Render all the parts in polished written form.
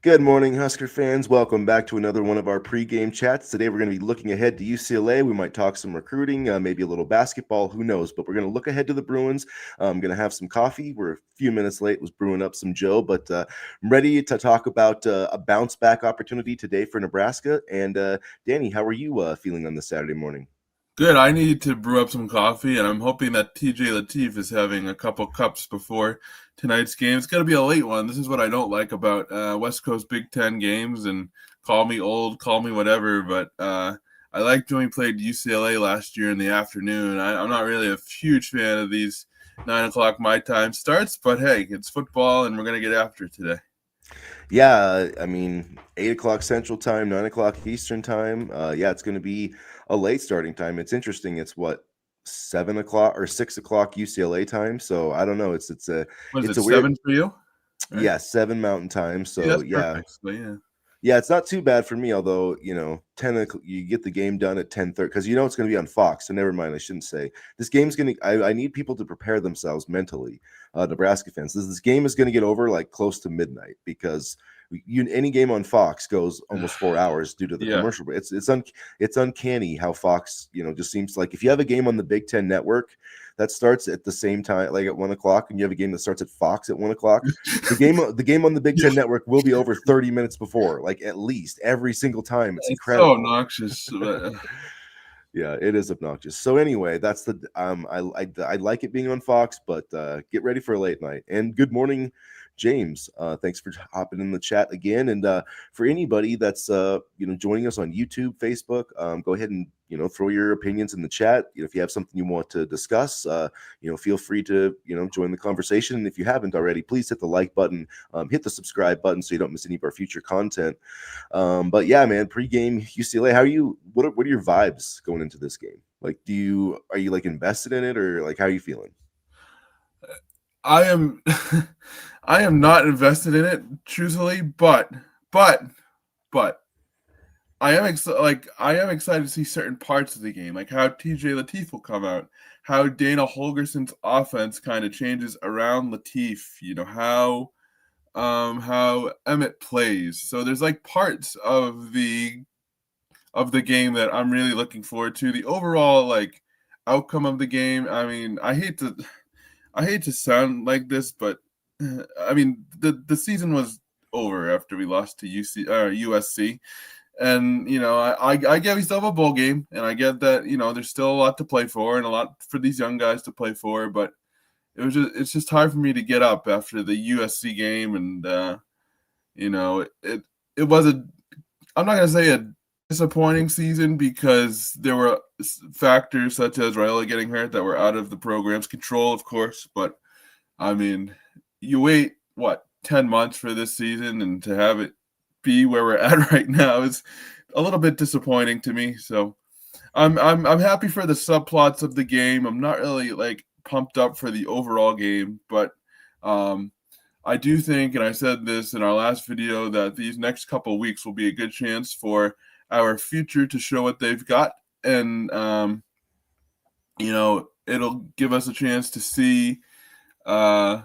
Good morning, Husker fans. Welcome back to another one of our pre-game chats. Today we're going to be looking ahead to UCLA. We might talk some recruiting, maybe a little basketball, who knows? But we're going to look ahead to the Bruins. I'm going to have some coffee. We're a few minutes late, was brewing up some Joe, but I'm ready to talk about a bounce back opportunity today for Nebraska. And Danny, how are you feeling on this Saturday morning? Good. I need to brew up some coffee, and I'm hoping that TJ Lateef is having a couple cups before tonight's game. It's going to be a late one. This is what I don't like about West Coast Big Ten games, and call me old, call me whatever, but I liked when we played UCLA last year in the afternoon. I'm not really a huge fan of these 9 o'clock my time starts, but hey, it's football, and we're going to get after it today. Yeah, I mean, 8 o'clock Central Time, 9 o'clock Eastern Time. Yeah, it's going to be a late starting time. It's interesting. It's what 7 o'clock or 6 o'clock UCLA time. So I don't know. What is It's it, a weird. 7 for you? Right? Yeah, 7 Mountain Time. See, So that's yeah, perfect. So, yeah. yeah, it's not too bad for me. Although 10 o'clock, you get the game done at 10:30 because it's going to be on Fox. So never mind. I shouldn't say this game's going to. I need people to prepare themselves mentally. Nebraska fans, this game is going to get over like close to midnight because any game on Fox goes almost 4 hours due to the Yeah. commercial. It's uncanny how Fox just seems like if you have a game on the Big Ten Network that starts at the same time, like at 1 o'clock, and you have a game that starts at Fox at 1 o'clock. The game on the Big Ten Network will be over 30 minutes before, like at least every single time. It's It's so incredible. obnoxious. But, Yeah, it is obnoxious. So anyway, that's the I like it being on Fox, but get ready for a late night. And good morning, James. Thanks for hopping in the chat again. And for anybody that's joining us on YouTube, Facebook, go ahead and throw your opinions in the chat. If you have something you want to discuss, feel free to join the conversation. And if you haven't already, please hit the like button, hit the subscribe button so you don't miss any of our future content. But yeah, man, pregame UCLA. How are you? What are your vibes going into this game? Like, are you like invested in it, or like how are you feeling? I am I am not invested in it, truthfully, but I am excited to see certain parts of the game, like how TJ Lateef will come out, how Dana Holgerson's offense kind of changes around Lateef, how Emmett plays. So there's like parts of the game that I'm really looking forward to. The overall like outcome of the game, I mean, I hate to sound like this, but I mean the season was over after we lost to USC, and I get we still have a bowl game, and I get that there's still a lot to play for and a lot for these young guys to play for, but it's just hard for me to get up after the USC game, and it was a I'm not gonna say a disappointing season because there were factors such as Raiola getting hurt that were out of the program's control, of course. But I mean, you wait 10 months for this season, and to have it be where we're at right now is a little bit disappointing to me. So I'm happy for the subplots of the game. I'm not really like pumped up for the overall game, but I do think, and I said this in our last video, that these next couple of weeks will be a good chance for our future to show what they've got, and it'll give us a chance to see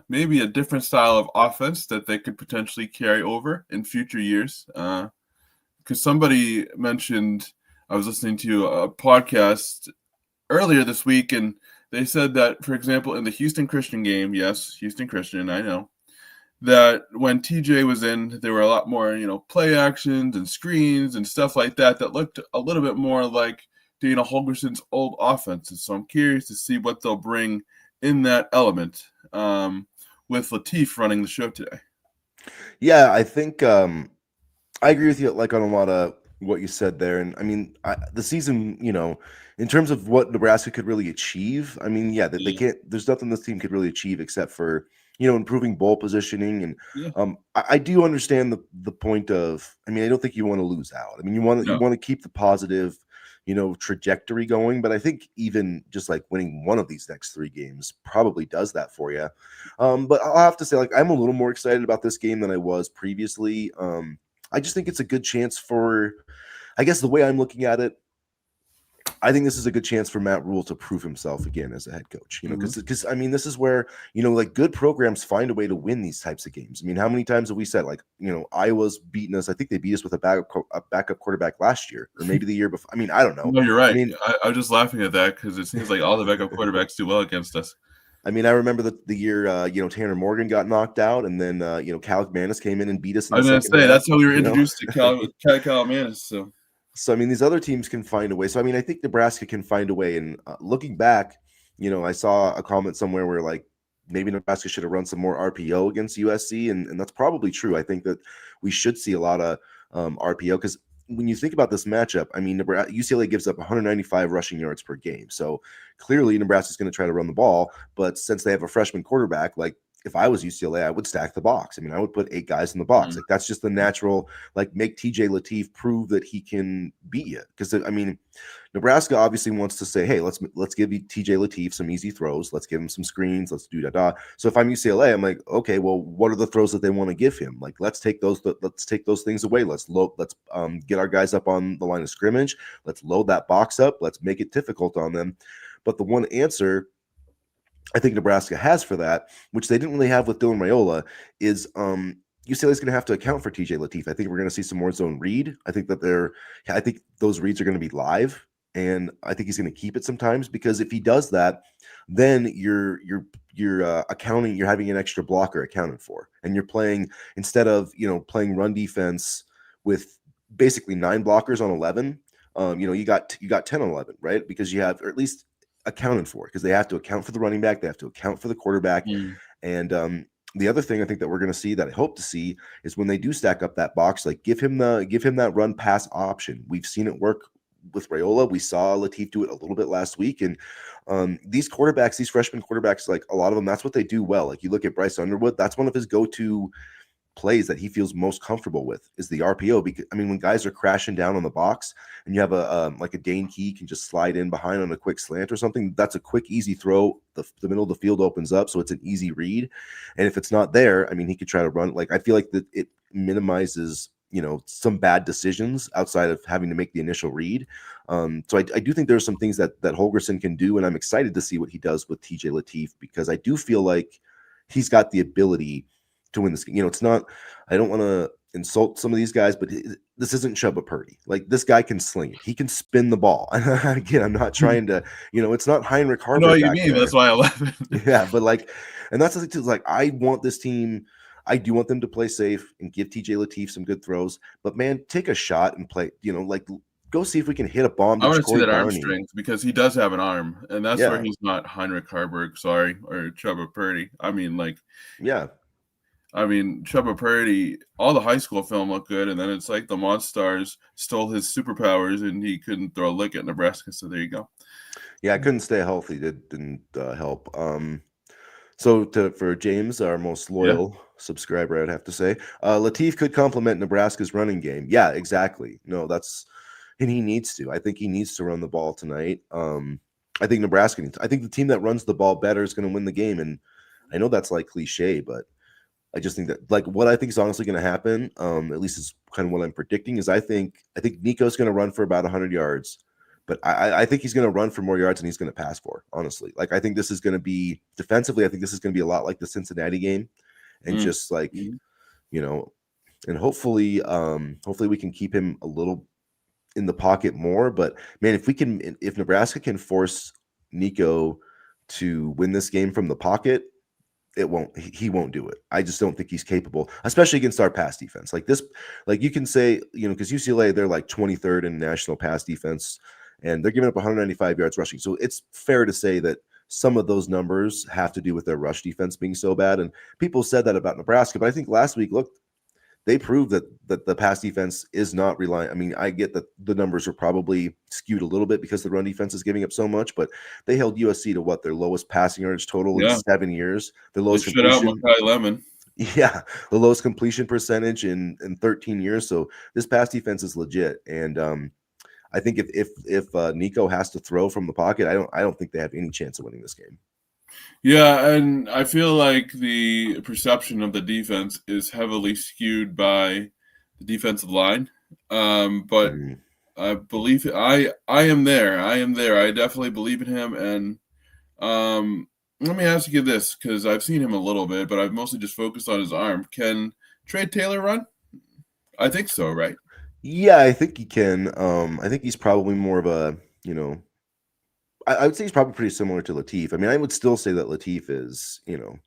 maybe a different style of offense that they could potentially carry over in future years. Because somebody mentioned, I was listening to a podcast earlier this week, and they said that, for example, in the Houston Christian game, yes, Houston Christian, I know, that when TJ was in, there were a lot more, play actions and screens and stuff like that looked a little bit more like Dana Holgerson's old offenses. So I'm curious to see what they'll bring in that element with Lateef running the show today. Yeah, I think I agree with you like on a lot of what you said there. And I mean, the season, in terms of what Nebraska could really achieve, I mean, yeah, they can't. There's nothing this team could really achieve except for improving ball positioning. And Yeah. I do understand the point of. I mean, I don't think you want to lose out. I mean, you want to keep the positive, trajectory going. But I think even just like winning one of these next three games probably does that for you. But I'll have to say, like, I'm a little more excited about this game than I was previously. I just think it's a good chance for, I guess the way I'm looking at it, I think this is a good chance for Matt Rule to prove himself again as a head coach. You know, because I mean, this is where, you know, like good programs find a way to win these types of games. I mean, how many times have we said, like, you know, Iowa's beaten us? I think they beat us with a backup quarterback last year, or maybe the year before. I mean, I don't know. No, you're I right. mean, I was just laughing at that because it seems like all the backup quarterbacks do well against us. I mean, I remember the year, you know, Tanner Morgan got knocked out, and then, you know, Cal McManus came in and beat us in I the was gonna second say half. that's how we were You know, introduced to Cal Manis. so I mean, these other teams can find a way. So I mean, I think Nebraska can find a way. And looking back, you know, I saw a comment somewhere where like maybe Nebraska should have run some more RPO against USC, and that's probably true. I think that we should see a lot of RPO because when you think about this matchup, I mean, UCLA gives up 195 rushing yards per game. So clearly, Nebraska's going to try to run the ball. But since they have a freshman quarterback, like if I was UCLA, I would stack the box. I mean, I would put 8 guys in the box. Like that's just the natural. Like make TJ Lateef prove that he can beat you. Because I mean, Nebraska obviously wants to say, hey, let's give TJ Lateef some easy throws. Let's give him some screens. Let's do da. So if I'm UCLA, I'm like, okay, well, what are the throws that they want to give him? Like, let's take those things away. Let's get our guys up on the line of scrimmage. Let's load that box up. Let's make it difficult on them. But the one answer I think Nebraska has for that, which they didn't really have with Dylan Raiola, is UCLA is going to have to account for TJ Lateef. I think we're going to see some more zone read. I think those reads are going to be live, and I think he's going to keep it sometimes because if he does that, then you're accounting, you're having an extra blocker accounted for, and you're playing instead of playing run defense with basically 9 blockers on 11. You got 10 on 11, right? Because you have, or at least accounted for, because they have to account for the running back, they have to account for the quarterback, and the other thing I think that we're going to see that I hope to see is when they do stack up that box, like give him that run pass option. We've seen it work with Raiola. We saw Lateef do it a little bit last week, and these freshman quarterbacks, like a lot of them, that's what they do well. Like you look at Bryce Underwood, that's one of his go-to plays that he feels most comfortable with is the RPO. Because I mean, when guys are crashing down on the box and you have like a Dane Key can just slide in behind on a quick slant or something, that's a quick, easy throw. The middle of the field opens up, so it's an easy read. And if it's not there, I mean, he could try to run. Like I feel like that it minimizes some bad decisions outside of having to make the initial read. So I do think there's some things that Holgorsen can do, and I'm excited to see what he does with TJ Lateef because I do feel like he's got the ability to win this game. It's not, I don't want to insult some of these guys, but this isn't Chubba Purdy. Like this guy can sling it. He can spin the ball. And again, I'm not trying to, it's not Heinrich Harburg. I know what you mean. There. That's why I laugh. Yeah, but like, and that's the thing too. Like, I want this team. I do want them to play safe and give TJ Lateef some good throws. But man, take a shot and play. Like, go see if we can hit a bomb. I want to see that arm strength because he does have an arm, and that's where he's not Heinrich Harburg, or Chubba Purdy. I mean, like, yeah. I mean, Chubba Purdy, all the high school film looked good, and then it's like the Monstars stole his superpowers, and he couldn't throw a lick at Nebraska. So there you go. Yeah, I couldn't stay healthy. Didn't help. So for James, our most loyal subscriber, I'd have to say, Lateef could complement Nebraska's running game. Yeah, exactly. No, and he needs to. I think he needs to run the ball tonight. I think Nebraska needs. I think the team that runs the ball better is going to win the game, and I know that's like cliche, but I just think that like what I think is honestly going to happen, at least is kind of what I'm predicting, is I think Nico's going to run for about 100 yards, but I think he's going to run for more yards than he's going to pass for. Honestly, like I think this is going to be defensively. I think this is going to be a lot like the Cincinnati game, and just like and hopefully we can keep him a little in the pocket more. But man, if Nebraska can force Nico to win this game from the pocket, he won't do it. I just don't think he's capable, especially against our pass defense. Like this, like you can say, because UCLA, they're like 23rd in national pass defense, and they're giving up 195 yards rushing. So it's fair to say that some of those numbers have to do with their rush defense being so bad. And people said that about Nebraska, but I think last week, look, they proved that the pass defense is not reliant. I mean, I get that the numbers are probably skewed a little bit because the run defense is giving up so much, but they held USC to their lowest passing yardage total in 7 years. Their lowest completion. Lemon. Yeah, the lowest completion percentage in 13 years. So this pass defense is legit, and I think if Nico has to throw from the pocket, I don't think they have any chance of winning this game. Yeah, and I feel like the perception of the defense is heavily skewed by the defensive line. But I believe I am there. I am there. I definitely believe in him. And let me ask you this, because I've seen him a little bit, but I've mostly just focused on his arm. Can Trey Taylor run? I think so, right? Yeah, I think he can. I think he's probably more of a, you know, I would say he's probably pretty similar to Lateef. I mean, I would still say that Lateef is,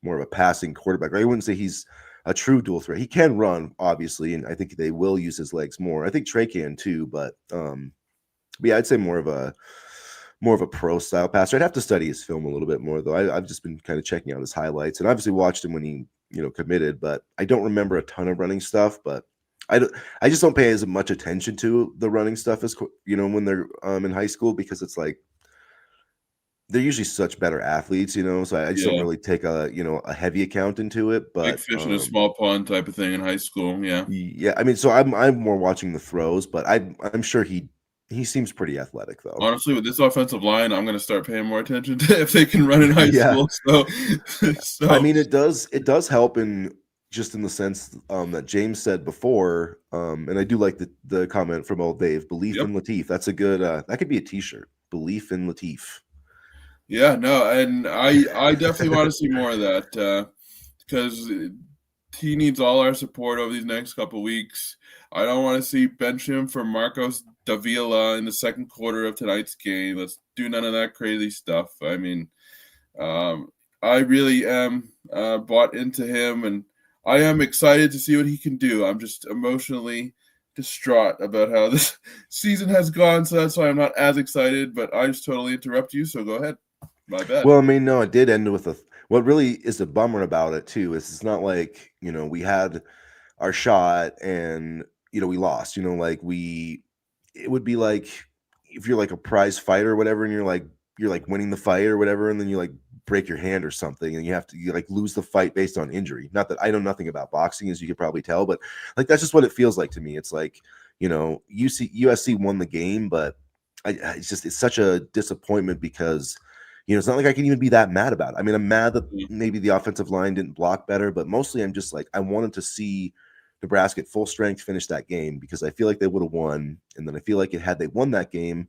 more of a passing quarterback. I wouldn't say he's a true dual threat. He can run, obviously, and I think they will use his legs more. I think Trey can too, but yeah, I'd say more of a pro style passer. I'd have to study his film a little bit more though. I've just been kind of checking out his highlights and obviously watched him when he committed, but I don't remember a ton of running stuff. But I don't, I just don't pay as much attention to the running stuff as when they're in high school because it's like they're usually such better athletes, so I just don't Yeah. really take a heavy account into it. Big But fish in a small pond type of thing in high school. Yeah. yeah, I mean, so I'm more watching the throws, but I'm sure he seems pretty athletic though. Honestly, with this offensive line, I'm going to start paying more attention to if they can run in high Yeah. school. So, I so mean, it does help in just in the sense that James said before, and I do like the comment from old Dave, belief yep. in Lateef. That's a good that could be a t-shirt. Belief in Lateef. Yeah, no, and I definitely want to see more of that because he needs all our support over these next couple weeks. I don't want to see bench him for Marcos Davila in the second quarter of tonight's game. Let's do none of that crazy stuff. I mean, um, I really am bought into him, and I am excited to see what he can do. I'm just emotionally distraught about how this season has gone, so that's why I'm not as excited. But I just totally interrupt you, so go ahead. My bad. Well, I mean, no, it did end with a. What really is a bummer about it too is it's not like we had our shot and we lost. Like it would be like if you're like a prize fighter or whatever, and you're like winning the fight or whatever, and then you like break your hand or something, and you like lose the fight based on injury. Not that I know nothing about boxing, as you could probably tell, but like that's just what it feels like to me. It's like USC won the game, but it's such a disappointment because it's not like I can even be that mad about it. I mean, I'm mad that Mhm. maybe the offensive line didn't block better, but mostly I'm just like I wanted to see Nebraska at full strength finish that game because I feel like they would have won, and then I feel like had they won that game,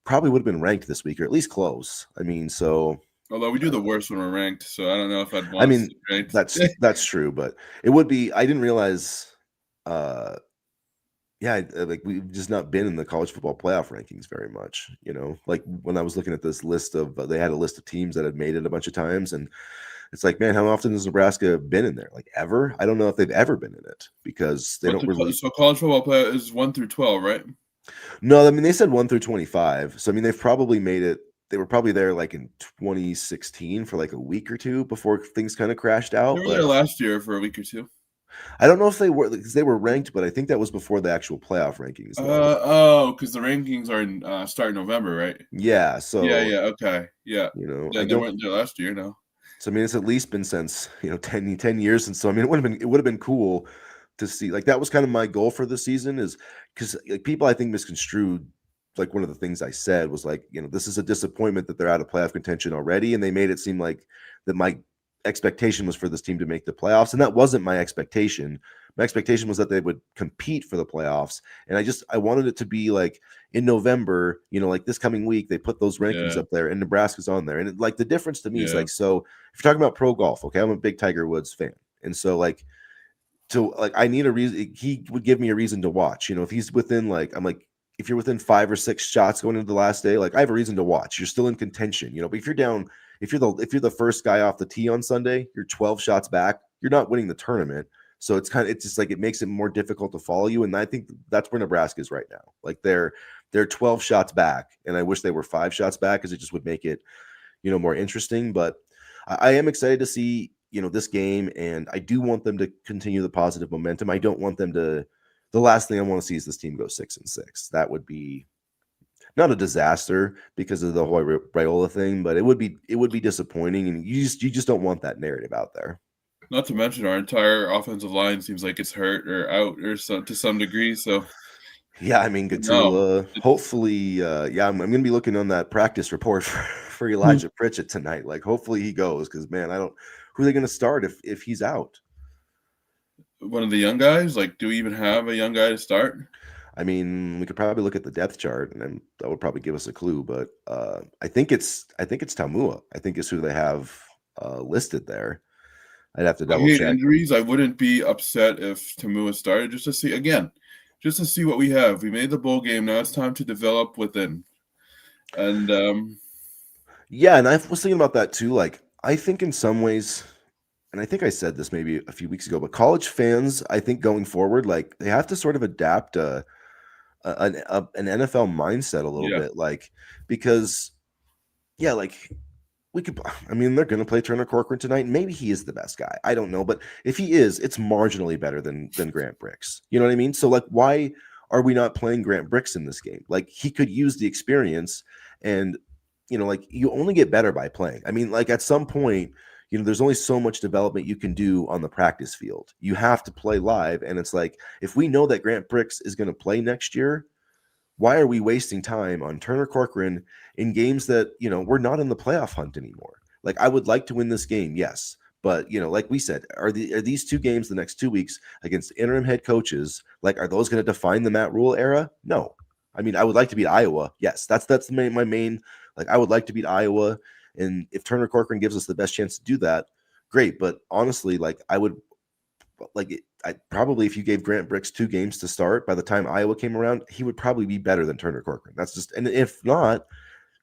probably would have been ranked this week or at least close. I mean, so Although we do the worst when we're ranked, so I don't know if I'd I want to mean see ranked. that's true, but it would be. I didn't realize. uh Yeah, like we've just not been in the college football playoff rankings very much. Like when I was looking at this list of, they had a list of teams that had made it a bunch of times, and it's like, man, how often has Nebraska been in there? Like ever? I don't know if they've ever been in it because they What's don't really. so college football play is 1 through 12, right? No, I mean they said 1 through 25, so I mean they've probably made it. They were probably there like in 2016 for like a week or two before things kind of crashed They out. were there But last year for a week or two. I don't know if they were because they were ranked, but I think that was before the actual playoff rankings, though. Because the rankings are in start in November, right? Yeah, Yeah, so yeah, okay, yeah. I Yeah, they don't. weren't there last year, no. So I mean, it's at least been since 10 years since. So I mean, it would have been cool to see. Like that was kind of my goal for the season, is because like people I think misconstrued like one of the things I said was like this is a disappointment that they're out of playoff contention already, and they made it seem like that my expectation was for this team to make the playoffs, and that wasn't my expectation. My expectation was that they would compete for the playoffs, and I wanted it to be like in November, like this coming week, they put those rankings Yeah, up there, and Nebraska's on there, and like the difference to me is yeah, like, so if you're talking about pro golf, okay, I'm a big Tiger Woods fan, and so like I need a reason. He would give me a reason to watch. If he's within like, I'm like, if you're within 5 or 6 shots going into the last day, like I have a reason to watch. You're still in contention, But if you're down, if you're the first guy off the tee on Sunday, you're 12 shots back. You're not winning the tournament. So it's just like it makes it more difficult to follow you. And I think that's where Nebraska is right now. Like they're 12 shots back, and I wish they were 5 shots back because it just would make it more interesting. But I am excited to see this game, and I do want them to continue the positive momentum. I don't want them to. The last thing I want to see is this team go 6-6. That would be not a disaster because of the whole Raiola thing, but it would be disappointing, and you just don't want that narrative out there. not to mention our entire offensive line seems like it's hurt or out or to some degree, so Yeah, I mean, no. Gatula. Hopefully, yeah, I'm going to be looking on that practice report for Hmm. Elijah Pritchett tonight. Like, hopefully he goes because man, I don't. Who are they going to start if he's out? One of the young guys, like, do we even have a young guy to start? I mean, we could probably look at the depth chart, and then that would probably give us a clue. But I think it's Tamua. I think is who they have listed there. I'd have to I double hate check. injuries. I wouldn't be upset if Tamua started just to see again, just to see what we have. We made the bowl game. Now it's time to develop within. And Yeah, and I was thinking about that too. Like, I think in some ways, and I think I said this maybe a few weeks ago, but college fans, I think going forward, like they have to sort of adapt an NFL mindset a little yeah, bit, like because yeah, like we could. I mean, they're going to play Turner Corcoran tonight. Maybe he is the best guy. I don't know, but if he is, it's marginally better than Grant Bricks. You know what I mean? So like, why are we not playing Grant Bricks in this game? Like he could use the experience, and like you only get better by playing. I mean, like at some point. There's only so much development you can do on the practice field. You have to play live. And it's like, if we know that Grant Bricks is going to play next year, why are we wasting time on Turner Corcoran in games that, we're not in the playoff hunt anymore? Like, I would like to win this game, yes. But, like we said, are these two games the next 2 weeks against interim head coaches, like, are those going to define the Matt Rule era? No. I mean, I would like to beat Iowa. Yes, that's my main, like, I would like to beat Iowa. And if Turner Corcoran gives us the best chance to do that, great. But honestly, like, I would, like, I probably if you gave Grant Bricks 2 games to start, by the time Iowa came around, he would probably be better than Turner Corcoran. That's just, and if not,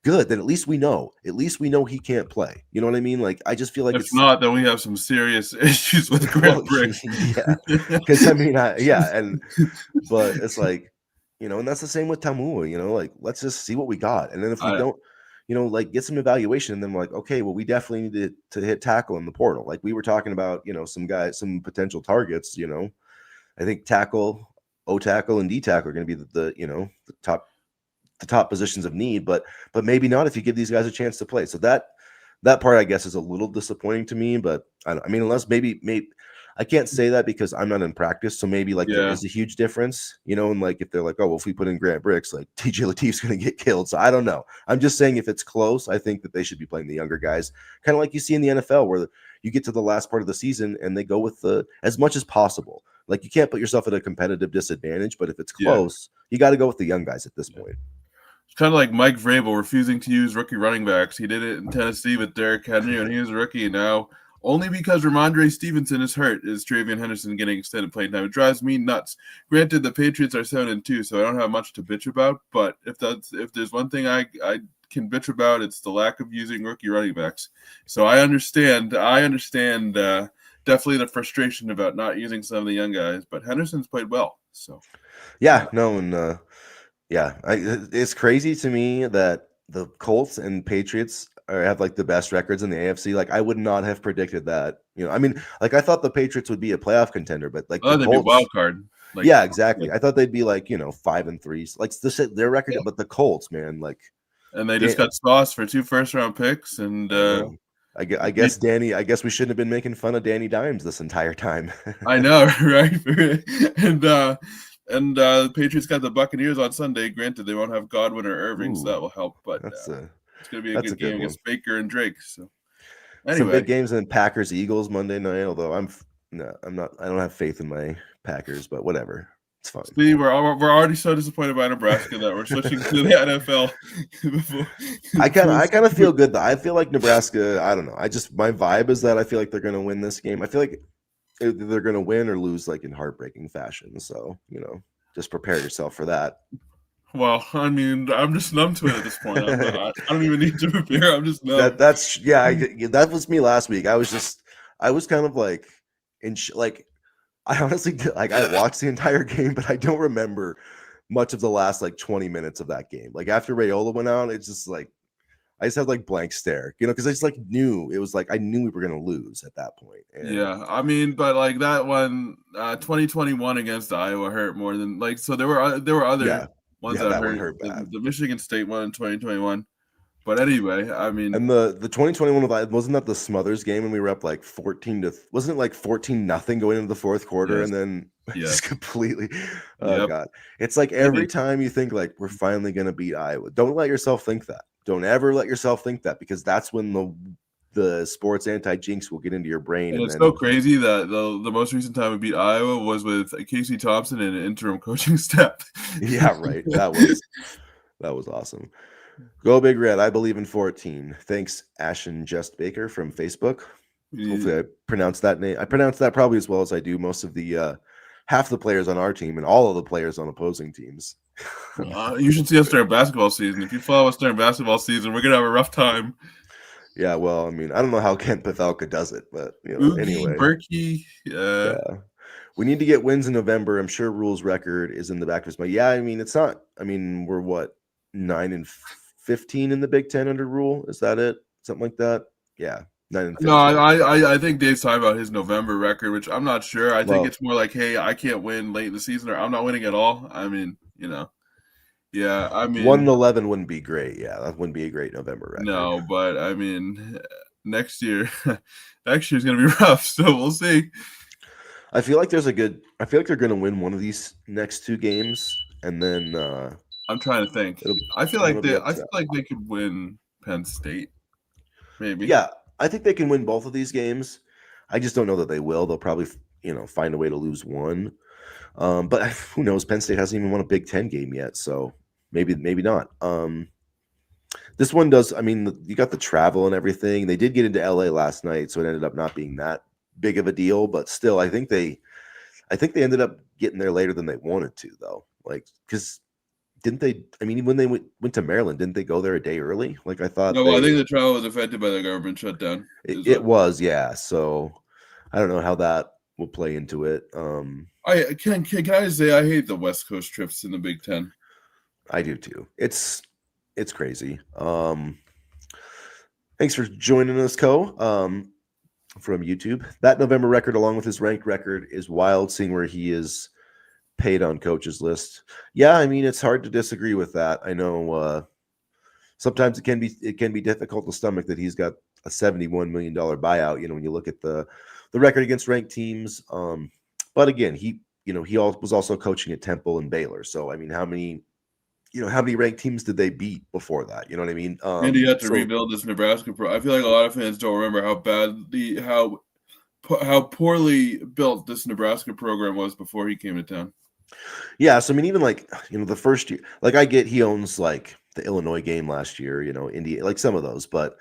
good. Then at least we know. At least we know he can't play. You know what I mean? Like I just feel like if it's not, then we have some serious issues with well, Grant Bricks. yeah, because I mean, yeah, but it's like, and that's the same with Tamua. Like let's just see what we got, and then if we I, don't, like get some evaluation, and then we're like, okay, well, we definitely need to hit tackle in the portal. Like we were talking about, some guys, some potential targets. I think tackle, O tackle, and D tackle are going to be the top positions of need, but maybe not if you give these guys a chance to play. So that part I guess is a little disappointing to me. But I mean, unless maybe I can't say that because I'm not in practice. So maybe like there yeah, is a huge difference, and like if they're like, oh, well, if we put in Grant Bricks, like TJ Lateef's going to get killed. So I don't know. I'm just saying if it's close, I think that they should be playing the younger guys, kind of like you see in the NFL where you get to the last part of the season and they go with as much as possible. Like you can't put yourself at a competitive disadvantage, but if it's yeah. close, you got to go with the young guys at this point. It's kind of like Mike Vrabel refusing to use rookie running backs. He did it in Tennessee with Derrick Henry when he was a rookie, and now only because Ramondre Stevenson is hurt is Travion Henderson getting extended playing time. It drives me nuts. Granted, the Patriots are 7-2, so I don't have much to bitch about. But if there's one thing I can bitch about, it's the lack of using rookie running backs. So I understand definitely the frustration about not using some of the young guys. But Henderson's played well, so Yeah, no, and yeah, it's crazy to me that the Colts and Patriots have like the best records in the AFC. Like I would not have predicted that. I mean, like I thought the Patriots would be a playoff contender, but like the they'd be wild Colts, card. Like, yeah, exactly. I thought they'd be like 5-3, like their record. yeah. But the Colts, man, like, And they just got sauce for 2 first-round picks, and I know. I guess Danny. I guess we shouldn't have been making fun of Danny Dimes this entire time. I know, right? And the Patriots got the Buccaneers on Sunday. Granted, they won't have Godwin or Irving, so Ooh, that will help. But that's it's going to be a that's a good good game one. against Baker and Drake. So Some anyway, big games in Packers Eagles Monday night. Although no, I'm not. I don't have faith in my Packers, but whatever. It's fine. see, we're already so disappointed by Nebraska that we're switching to the NFL. I kind of feel good though. I feel like Nebraska. I don't know. My vibe is that I feel like they're going to win this game. I feel like they're going to win or lose like in heartbreaking fashion. So just prepare yourself for that. Well, I mean, I'm just numb to it at this point. I don't even need to prepare. I'm just numb. That's yeah. That was me last week. I was kind of like like I honestly like I watched the entire game, but I don't remember much of the last like 20 minutes of that game. Like after Rayola went out, it's just like I just had like blank stare, because I just like knew it was like I knew we were gonna lose at that point. And yeah, I mean, but like that one, 2021 against Iowa hurt more than like. So there were other ones that one hurt. hurt bad. The Michigan State one in 2021. But anyway, I mean, And the 2021 wasn't that the Smothers game when we were up like wasn't it like 14-0 going into the fourth quarter, yes, and then just completely yep. God. It's like every time you think like we're finally gonna beat Iowa, don't let yourself think that. Don't ever let yourself think that, because that's when the sports anti-jinx will get into your brain, And and it's so then crazy that the most recent time we beat Iowa was with Casey Thompson and an interim coaching staff. yeah, right. That was awesome. Go Big Red. I believe in 14. Thanks, Ashen Just Baker from Facebook. Hopefully I pronounced that name. I pronounced that probably as well as I do most of the half the players on our team and all of the players on opposing teams. You should see us during basketball season. If you follow us during basketball season, we're gonna have a rough time. Yeah, well, I mean, I don't know how Kent Pavelka does it, but Oogie, anyway. Berkey, Yeah. We need to get wins in November. I'm sure Rule's record is in the back of his mind. Yeah, I mean, it's not. I mean, we're what 9-15 in the Big Ten under Rule. Is that it? Something like that. Yeah, 9-15. No, I think Dave's talking about his November record, which I'm not sure. I think Well, it's more like, hey, I can't win late in the season, or I'm not winning at all. I mean, yeah. I mean, 1-11 wouldn't be great. Yeah, that wouldn't be a great November record. no, but I mean, next year's gonna be rough. So we'll see. I feel like they're going to win one of these next two games, and then I'm trying to think. I feel like they could win Penn State. Maybe. Yeah, I think they can win both of these games. I just don't know that they will. They'll probably, find a way to lose one. But who knows? Penn State hasn't even won a Big Ten game yet, so maybe not. This one does. I mean, you got the travel and everything. They did get into LA last night, so it ended up not being that big of a deal. But still, I think they ended up getting there later than they wanted to, though. Like, because didn't they? I mean, when they went to Maryland, didn't they go there a day early? Like I thought. No, I think the travel was affected by the government shutdown. It was, yeah. So I don't know how that will play into it. I can I say I hate the West Coast trips in the Big Ten. I do too. It's crazy. Thanks for joining us, Co. From YouTube. That November record, along with his ranked record, is wild. Seeing where he is paid on coach's list. Yeah, I mean it's hard to disagree with that. I know sometimes it can be difficult to stomach that he's got a $71 million buyout. When you look at the record against ranked teams. But again, he was also coaching at Temple and Baylor. So I mean, how many ranked teams did they beat before that? You know what I mean? And he had to rebuild this Nebraska I feel like a lot of fans don't remember how poorly built this Nebraska program was before he came to town. Yeah, so I mean, even like the first year, like I get he owns like the Illinois game last year, India, like some of those, but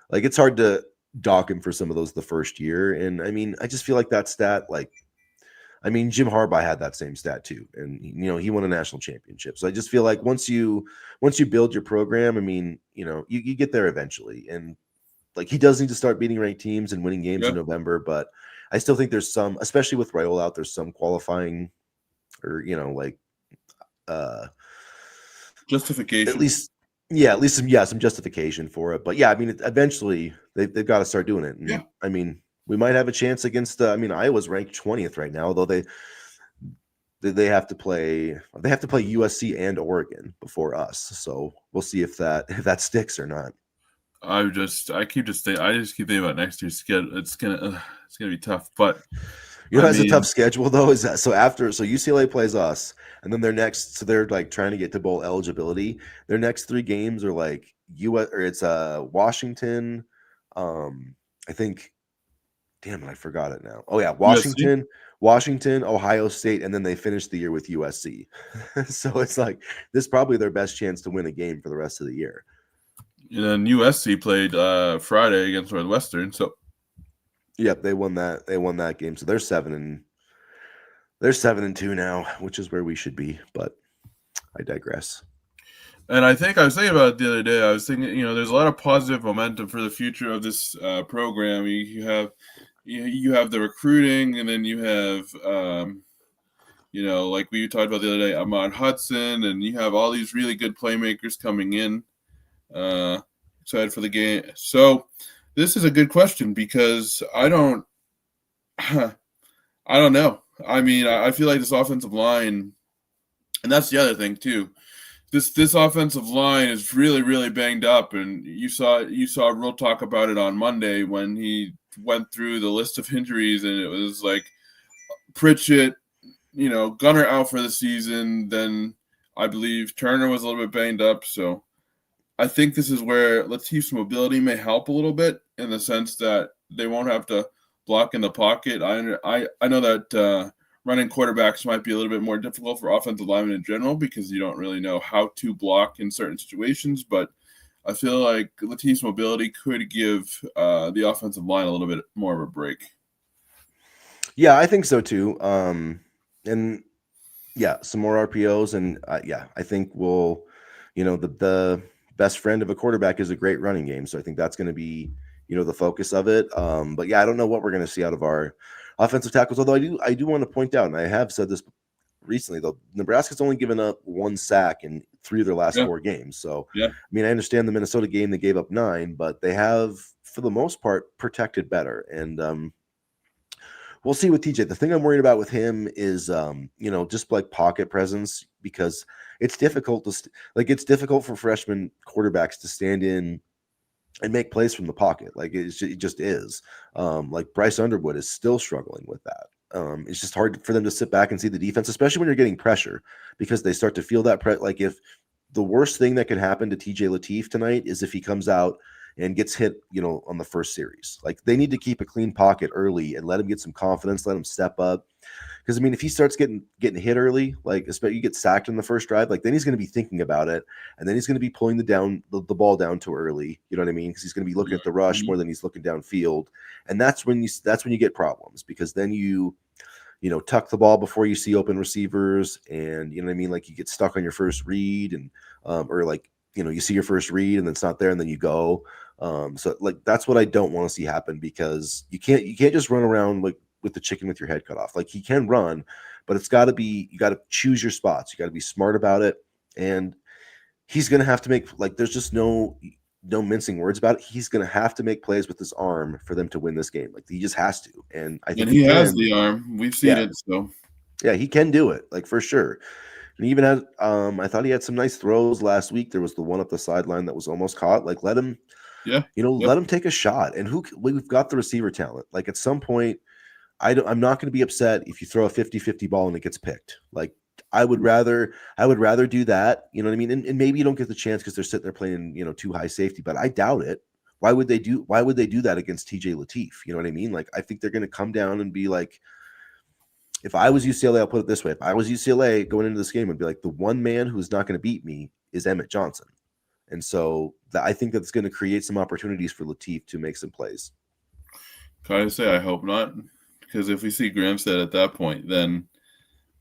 like it's hard to dock him for some of those the first year. And I mean, I just feel like that stat, like, I mean, Jim Harbaugh had that same stat too, and he won a national championship. So I just feel like once you build your program, I mean, you get there eventually, and like he does need to start beating ranked teams and winning games in November. But I still think there's some, especially with Raiola out, there's some qualifying or justification. At least some justification for it. But yeah, I mean, eventually they've got to start doing it. And yeah. I mean, we might have a chance against. Iowa's ranked 20th right now, although they have to play USC and Oregon before us. So we'll see if that sticks or not. I just keep thinking about next year's schedule. It's gonna be tough, but it's a tough schedule though. Is that so UCLA plays us, and then they're like trying to get to bowl eligibility. Their next three games are like Washington. I think. Damn it, I forgot it now. Oh yeah, Washington, Ohio State, and then they finish the year with USC. So it's like this is probably their best chance to win a game for the rest of the year. And then USC played Friday against Northwestern. So, yep, they won that game. So they're 7-2 now, which is where we should be. But I digress. And I think I was thinking about it the other day. I was thinking, there's a lot of positive momentum for the future of this program. You have the recruiting, and then you have, like we talked about the other day, Ahmad Hudson, and you have all these really good playmakers coming in. Excited for the game. So this is a good question because I don't know. I mean, I feel like this offensive line, and that's the other thing too. This offensive line is really, really banged up, and you saw Rule talk about it on Monday when he went through the list of injuries, and it was like Pritchett, Gunner out for the season. Then I believe Turner was a little bit banged up. So I think this is where Lateef's mobility may help a little bit in the sense that they won't have to block in the pocket. I know that running quarterbacks might be a little bit more difficult for offensive linemen in general because you don't really know how to block in certain situations. But I feel like Lateef's mobility could give the offensive line a little bit more of a break. Yeah, I think so too. And yeah, some more RPOs, and yeah, I think we'll, the best friend of a quarterback is a great running game. So I think that's going to be, the focus of it. But yeah, I don't know what we're going to see out of our offensive tackles. Although I do want to point out, and I have said this recently, though, Nebraska's only given up 1 sack in 3 of their last Yeah. 4 games. So Yeah. I mean, I understand the Minnesota game they gave up 9, but they have, for the most part, protected better. And we'll see with TJ. The thing I'm worried about with him is, just like pocket presence, because it's difficult to it's difficult for freshman quarterbacks to stand in and make plays from the pocket. Like it just is. Like Bryce Underwood is still struggling with that. It's just hard for them to sit back and see the defense, especially when you're getting pressure, because they start to feel that like if the worst thing that could happen to TJ Lateef tonight is if he comes out and gets hit, on the first series. Like they need to keep a clean pocket early and let him get some confidence, let him step up. Because I mean, if he starts getting hit early, like especially you get sacked in the first drive, like then he's going to be thinking about it, and then he's going to be pulling the ball down too early. You know what I mean? Because he's going to be looking at the rush more than he's looking downfield, and that's when you get problems, because then tuck the ball before you see open receivers, and you know what I mean, like you get stuck on your first read, and or like you see your first read and it's not there, and then you go. So like that's what I don't want to see happen, because you can't just run around like with the chicken with your head cut off. Like he can run, but it's got to be, you got to choose your spots. You got to be smart about it, and he's going to have to make, like, there's just no mincing words about it. He's going to have to make plays with his arm for them to win this game. Like he just has to, and I think And he has can. the arm. We've seen Yeah, it. So yeah, he can do it, like for sure. And he even had, I thought he had some nice throws last week. There was the one up the sideline that was almost caught. Like let him, yeah. let him take a shot. And we've got the receiver talent. Like at some point, I'm not going to be upset if you throw a 50-50 ball and it gets picked. Like I would rather do that. You know what I mean? And maybe you don't get the chance because they're sitting there playing, too high safety, but I doubt it. Why would they do that against TJ Lateef? You know what I mean? Like I think they're going to come down and be like, if I was UCLA, I'll put it this way. If I was UCLA going into this game, I'd be like, the one man who's not going to beat me is Emmett Johnson. And so I think that's going to create some opportunities for Lateef to make some plays. Can I say I hope not? Because if we see Gramstead at that point, then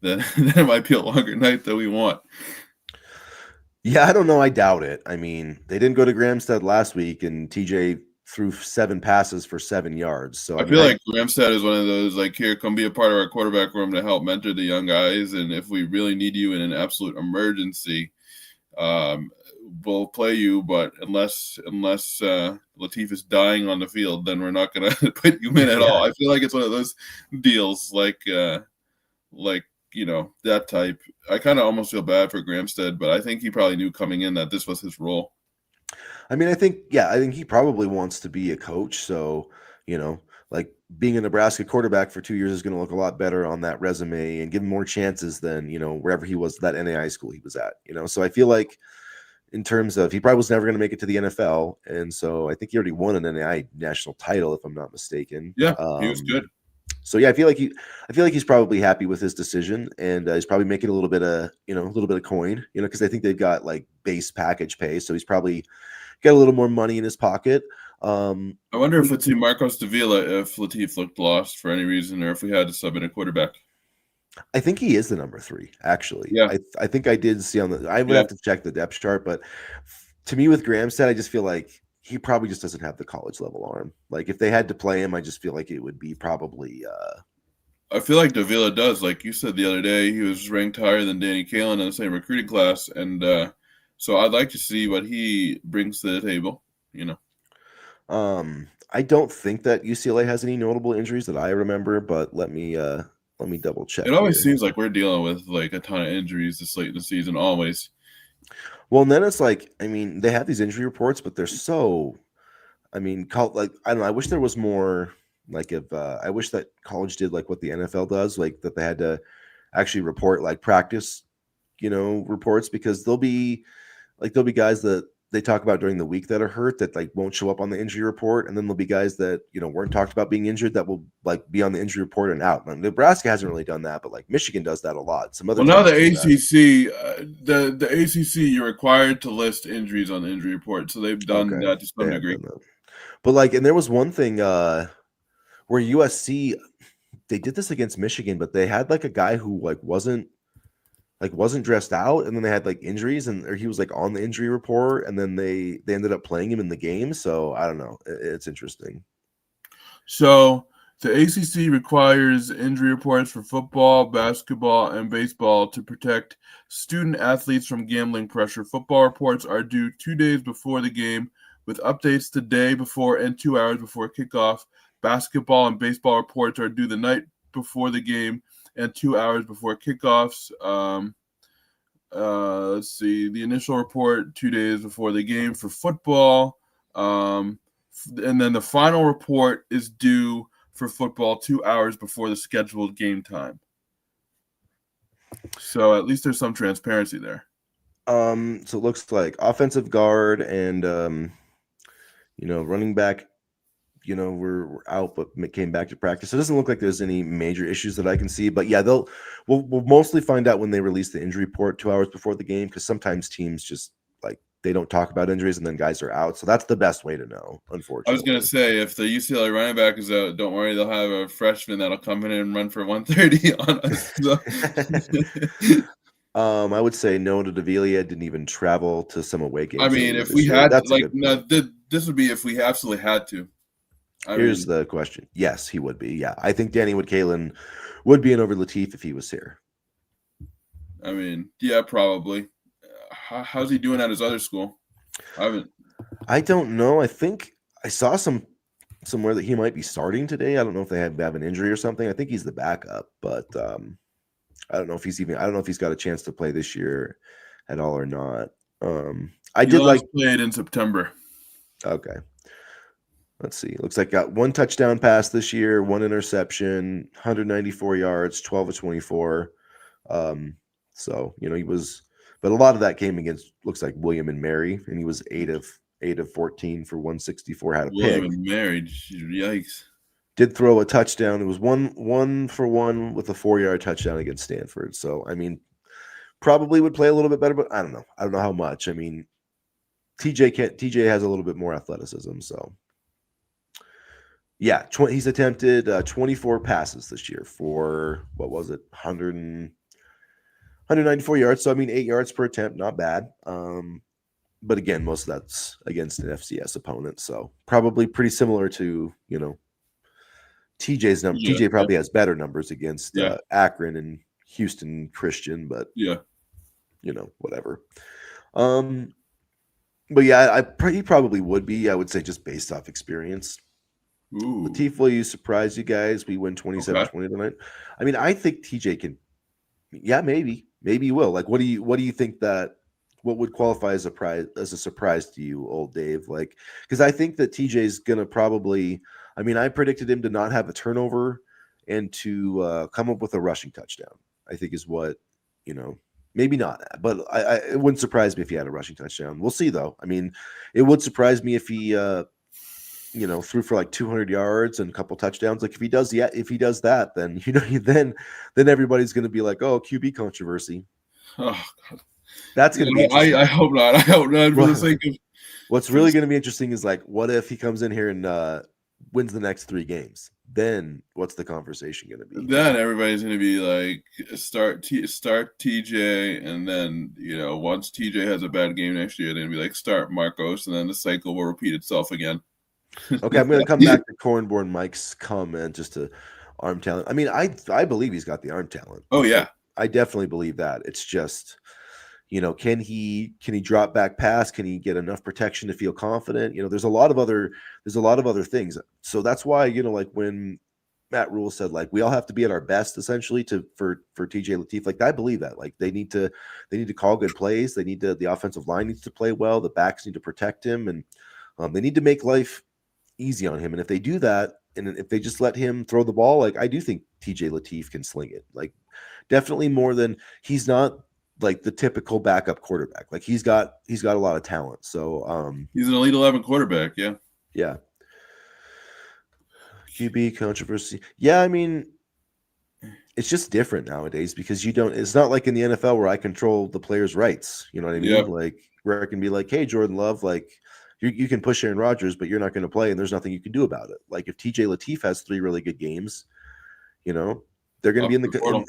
it might be a longer night than we want. Yeah, I don't know. I doubt it. I mean, they didn't go to Gramstead last week, and TJ threw 7 passes for 7 yards. So I mean, feel like Gramstead is one of those, like, here, come be a part of our quarterback room to help mentor the young guys, and if we really need you in an absolute emergency, we'll play you. But unless Lateef is dying on the field, then we're not going to put you in at all. I feel like it's one of those deals, like that type. I kind of almost feel bad for Gramstead, but I think he probably knew coming in that this was his role. I mean, I think he probably wants to be a coach. So, like being a Nebraska quarterback for 2 years is going to look a lot better on that resume and give him more chances than, wherever he was, that NAI school he was at, So I feel like in terms of, he probably was never going to make it to the NFL. And so I think he already won an NAI national title, if I'm not mistaken. Yeah, he was good. So yeah, I feel like he's probably happy with his decision, and he's probably making a little bit of coin, because I think they've got like base package pay, so he's probably got a little more money in his pocket. I wonder if it's Marcos Davila if Lateef looked lost for any reason, or if we had to sub in a quarterback. I think he is the number 3, actually. Yeah. I think I did see I would have to check the depth chart, but to me with Gramstead, I just feel like he probably just doesn't have the college level arm. Like if they had to play him, I just feel like it would be probably. I feel like Davila does. Like you said the other day, he was ranked higher than Danny Kalen in the same recruiting class, and so I'd like to see what he brings to the table. I don't think that UCLA has any notable injuries that I remember, but let me double check. It always seems like we're dealing with like a ton of injuries this late in the season, always. Well, and then it's like, I mean, they have these injury reports, but they're so, I mean, like, I don't know. I wish there was more, like, if I wish that college did like what the NFL does, like that they had to actually report like practice, reports, because there'll be guys that they talk about during the week that are hurt that like won't show up on the injury report, and then there'll be guys that weren't talked about being injured that will like be on the injury report and out. Now, Nebraska hasn't really done that, but like Michigan does that a lot. Some other Well, now teams the do that. ACC, the ACC, you're required to list injuries on the injury report, so they've done Okay, that to they some have degree. done that, but like, and there was one thing where USC they did this against Michigan, but they had like a guy who wasn't dressed out, and then they had like injuries, and or he was like on the injury report, and then they ended up playing him in the game. So I don't know. It's interesting. So the ACC requires injury reports for football, basketball, and baseball to protect student athletes from gambling pressure. Football reports are due 2 days before the game, with updates the day before and 2 hours before kickoff. Basketball and baseball reports are due the night before the game and 2 hours before kickoffs. Let's see, the initial report 2 days before the game for football. And then the final report is due for football 2 hours before the scheduled game time. So at least there's some transparency there. So it looks like offensive guard and running back, we're out, but came back to practice. It doesn't look like there's any major issues that I can see. But yeah, we'll mostly find out when they release the injury report 2 hours before the game, because sometimes teams just like they don't talk about injuries and then guys are out. So that's the best way to know, unfortunately. I was gonna say, if the UCLA running back is out, don't worry, they'll have a freshman that'll come in and run for 130 on us. I would say no to Davila. Didn't even travel to some away games. I mean, if we had, that's like, no, this would be if we absolutely had to. Here's the question. Yes, he would be. Yeah, I think Danny Wood-Kalen would be in over Lateef if he was here. I mean, yeah, probably. How's he doing at his other school? I don't know. I think I saw somewhere that he might be starting today. I don't know if they have an injury or something. I think he's the backup, but I don't know if he's got a chance to play this year at all or not. He played in September. Okay. Let's see. Looks like got one touchdown pass this year, one interception, 194 yards, 12 of 24. So he was, but a lot of that came against looks like William and Mary, and he was 8 of 14 for 164. Had a William pick. And Mary, yikes! Did throw a touchdown. It was one for one with a 4-yard touchdown against Stanford. So I mean, probably would play a little bit better, but I don't know. I don't know how much. I mean, TJ has a little bit more athleticism, so. Yeah, he's attempted 24 passes this year for, what was it, 194 yards. So, I mean, 8 yards per attempt, not bad. But again, most of that's against an FCS opponent. So, probably pretty similar to, TJ's number. TJ probably has better numbers against Akron and Houston Christian, but, whatever. But yeah, he probably would be, I would say, just based off experience. Ooh. Lateef, will you surprise you guys? We win 27-20 tonight. I mean, I think TJ can. Yeah, maybe he will. Like, what do you think what would qualify as a surprise to you, old Dave? Like, because I think that TJ's gonna probably. I mean, I predicted him to not have a turnover and to come up with a rushing touchdown. I think is what maybe not, but it wouldn't surprise me if he had a rushing touchdown. We'll see though. I mean, it would surprise me if he. Threw for like 200 yards and a couple touchdowns. Like if he does that, then then everybody's going to be like, oh, QB controversy. Oh, God. That's going to be interesting. I hope not. I hope not for the sake of. What's really going to be interesting is like, what if he comes in here and wins the next 3 games? Then what's the conversation going to be? Then everybody's going to be like, start TJ, and then once TJ has a bad game next year, then be like, start Marcos, and then the cycle will repeat itself again. Okay, I'm going to come back to Cornborn Mike's comment just to arm talent. I mean, I believe he's got the arm talent. Oh yeah, I definitely believe that. It's just, can he drop back pass? Can he get enough protection to feel confident? There's a lot of other things. So that's why like when Matt Rule said like we all have to be at our best essentially for TJ Lateef. Like I believe that. Like they need to call good plays. The offensive line needs to play well. The backs need to protect him, and they need to make life easy on him. And if they do that, and if they just let him throw the ball, like I do think TJ Lateef can sling it. Like definitely more than he's not like the typical backup quarterback. Like he's got a lot of talent. So He's an Elite 11 quarterback. Yeah. yeah. QB controversy. Yeah, I mean, it's just different nowadays because you don't. It's not like in the NFL where I control the player's rights. You know what I mean? Yep. Like where I can be like, hey, Jordan Love, like you can push Aaron Rodgers, but you're not going to play, and there's nothing you can do about it. Like if TJ Lateef has 3 really good games, you know, they're going to be Off in the the portal.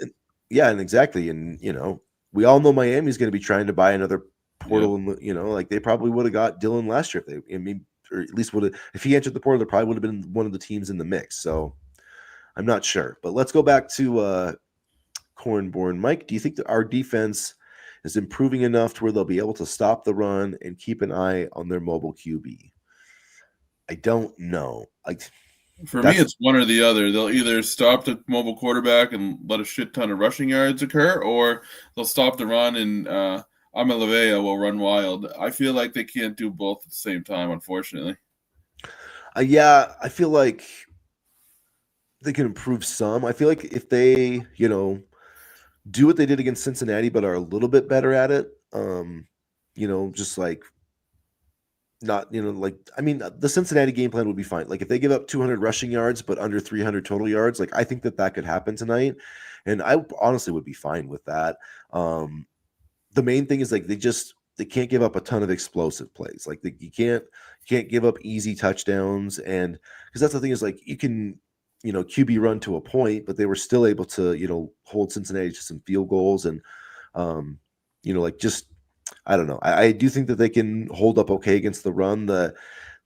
yeah, and exactly, and we all know Miami's going to be trying to buy another Yep. portal, and like they probably would have got Dylan last year if they, I mean, or at least would have if he entered the portal, they probably would have been one of the teams in the mix. So I'm not sure, but let's go back to Cornborn. Mike, do you think that our defense is improving enough to where they'll be able to stop the run and keep an eye on their mobile QB? I don't know. Like For me, that's it's one or the other. They'll either stop the mobile quarterback and let a shit ton of rushing yards occur, or they'll stop the run and Amalevea will run wild. I feel like they can't do both at the same time, unfortunately. yeah, I feel like they can improve some. I feel like if they, do what they did against Cincinnati, but are a little bit better at it, just like not, like I mean, the Cincinnati game plan would be fine. Like if they give up 200 rushing yards but under 300 total yards, like I think that could happen tonight, and I honestly would be fine with that. The main thing is like they can't give up a ton of explosive plays. Like you can't give up easy touchdowns, and because that's the thing is like you can QB run to a point, but they were still able to hold Cincinnati to some field goals, and like just I don't know. I do think that they can hold up okay against the run. The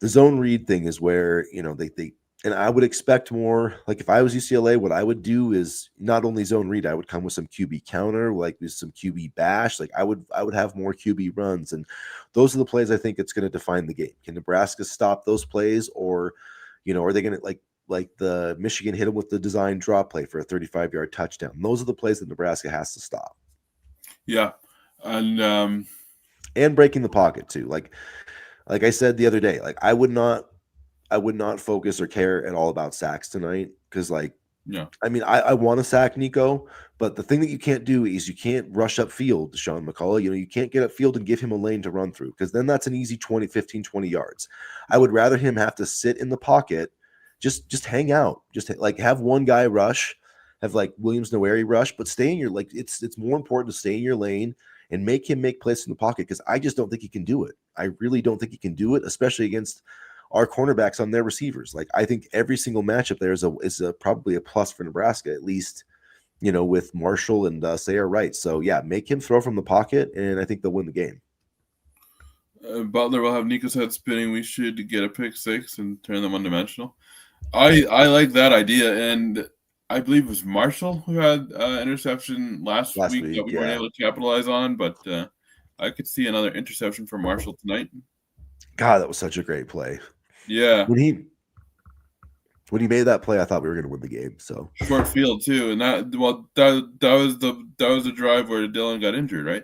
zone read thing is where they and I would expect more. Like if I was UCLA, what I would do is not only zone read, I would come with some QB counter, like with some QB bash. Like I would have more QB runs, and those are the plays I think it's going to define the game. Can Nebraska stop those plays, or are they going to like the Michigan hit them with the design drop play for a 35-yard touchdown? Those are the plays that Nebraska has to stop. Yeah, and Breaking the pocket too. Like I said the other day, like I would not focus or care at all about sacks tonight because yeah, I mean I want to sack Nico, but the thing that you can't do is you can't rush up field to Sean McCullough. You can't get up field and give him a lane to run through because then that's an easy 20, 15, 20 yards. I would rather him have to sit in the pocket, just hang out, just like have one guy rush, have like Williams Noweri rush, but stay in your it's more important to stay in your lane and make him make plays in the pocket because I just don't think he can do it. I really don't think he can do it, especially against our cornerbacks on their receivers. Like I think every single matchup there is probably a plus for Nebraska, at least with Marshall and Sayre Wright. So yeah, make him throw from the pocket, and I think they'll win the game. Butler will have Nico's head spinning. We should get a pick six and turn them one-dimensional. I like that idea, and I believe it was Marshall who had interception last week that Week, we weren't yeah. able to capitalize on, but I could see another interception for Marshall tonight. God, that was such a great play. Yeah, When he made that play, I thought we were going to win the game. So short field too, and that was the drive where Dylan got injured, right?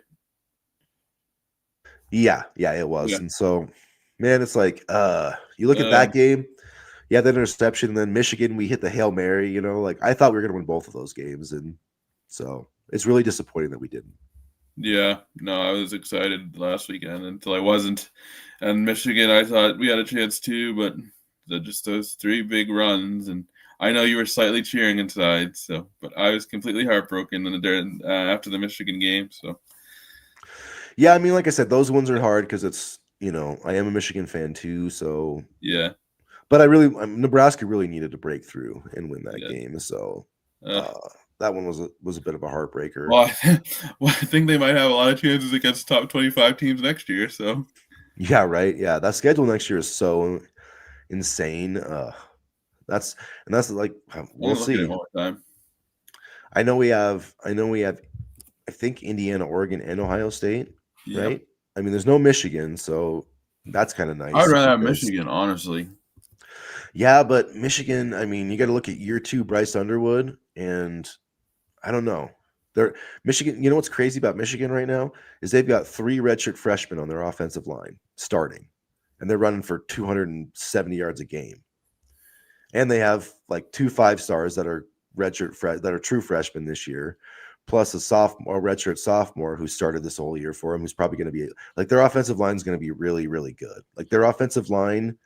yeah, it was. Yeah. And so, man, it's like you look at that game. Yeah, that interception, and then Michigan, we hit the Hail Mary. Like I thought we were going to win both of those games, and so it's really disappointing that we didn't. Yeah, no, I was excited last weekend until I wasn't. And Michigan, I thought we had a chance too, but just those 3 big runs. And I know you were slightly cheering inside, but I was completely heartbroken after the Michigan game. So, yeah, I mean, like I said, those ones are hard because it's I am a Michigan fan too. So yeah, but Nebraska really needed to break through and win that game. So that one was a bit of a heartbreaker. Well, I think they might have a lot of chances against top 25 teams next year. So yeah, right. Yeah, that schedule next year is so insane. That's like we'll look at it see. one more time. I know we have. I think Indiana, Oregon, and Ohio State. Yep. Right. I mean, there's no Michigan, so that's kind of nice. I'd rather have Michigan, honestly. Yeah, but Michigan. I mean, you got to look at year 2 Bryce Underwood, and I don't know. Michigan, you know what's crazy about Michigan right now is they've got 3 redshirt freshmen on their offensive line starting, and they're running for 270 yards a game. And they have like 2 5-stars that are that are true freshmen this year. plus a redshirt sophomore who started this whole year for him, who's probably going to be like their offensive line is going to be really, really good. Like their offensive line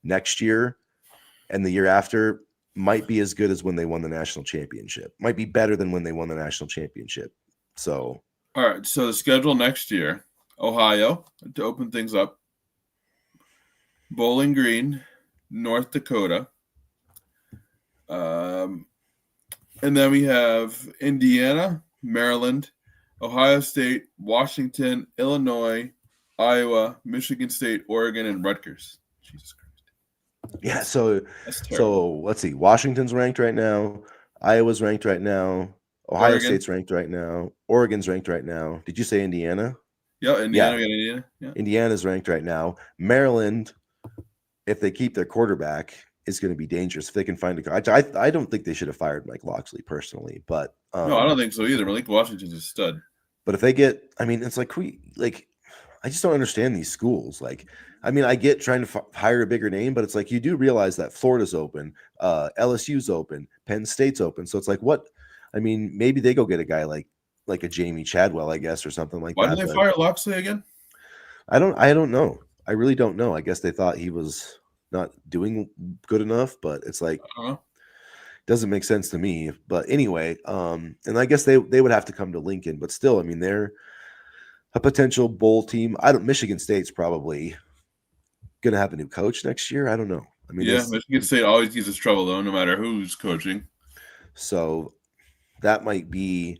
next year and the year after might be as good as when they won the national championship. Might be better than when they won the national championship. So, all right. So the schedule next year: Ohio to open things up, Bowling Green, North Dakota, and then we have Indiana, Maryland, Ohio State, Washington, Illinois, Iowa, Michigan State, Oregon, and Rutgers. Jesus Christ. yeah. So terrible. let's see. Washington's ranked right now. Iowa's ranked right now. Ohio Oregon. State's ranked right now. Oregon's ranked right now. Did you say Indiana? Yeah, Yeah. Indiana. Yeah. Indiana's ranked right now. Maryland, if they keep their quarterback, is going to be dangerous. If they can find a I don't think they should have fired Mike Locksley personally, but no, I don't think so either. Malik Washington's a stud. But if they get, I mean, it's like I just don't understand these schools. Like, I mean, I get trying to hire a bigger name, but it's like you do realize that Florida's open, LSU's open, Penn State's open. So it's like, what? I mean, maybe they go get a guy like a Jamie Chadwell, I guess, or something like that. Why did they fire Locksley again? I don't know. I really don't know. I guess they thought he was not doing good enough, but it's like doesn't make sense to me. But anyway, and I guess they would have to come to Lincoln, but still, I mean, they're a potential bowl team. Michigan State's probably gonna have a new coach next year. I don't know. I mean, yeah, Michigan State always gives us trouble though, no matter who's coaching. So that might be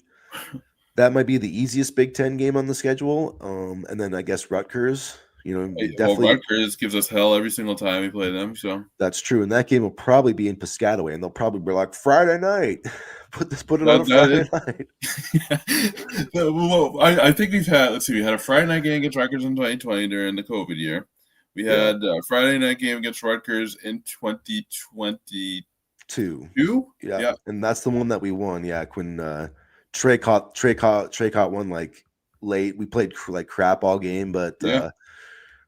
the easiest Big Ten game on the schedule. And then I guess Rutgers. You know, definitely Rutgers gives us hell every single time we play them. So that's true, and that game will probably be in Piscataway, and they'll probably be like Friday night. Put it on a Friday night. Yeah. Well, I think we had a Friday night game against Rutgers in 2020 during the COVID year. We had a Friday night game against Rutgers in 2022. Yeah, and that's the one that we won. Yeah, when Trey caught one like late. We played like crap all game, but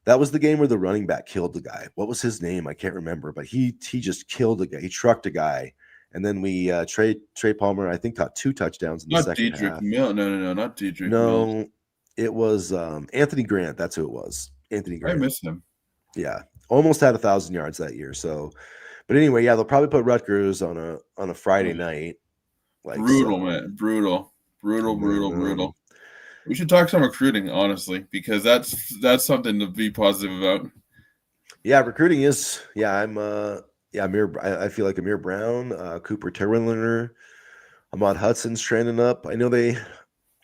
that was the game where the running back killed the guy. What was his name? I can't remember, but he just killed a guy. He trucked a guy, and then we Trey Palmer, I think, caught 2 touchdowns in the second half. No, not Dietrich. No, it was Anthony Grant. That's who it was. Anthony Grant. I miss him. Yeah, almost had 1,000 yards that year. So, but anyway, yeah, they'll probably put Rutgers on a Friday night. Like brutal, man, brutal. We should talk some recruiting, honestly, because that's something to be positive about. Yeah, recruiting is. Yeah, I feel like Amir Brown, Cooper Terwilliger, Ahmad Hudson's trending up. I know they,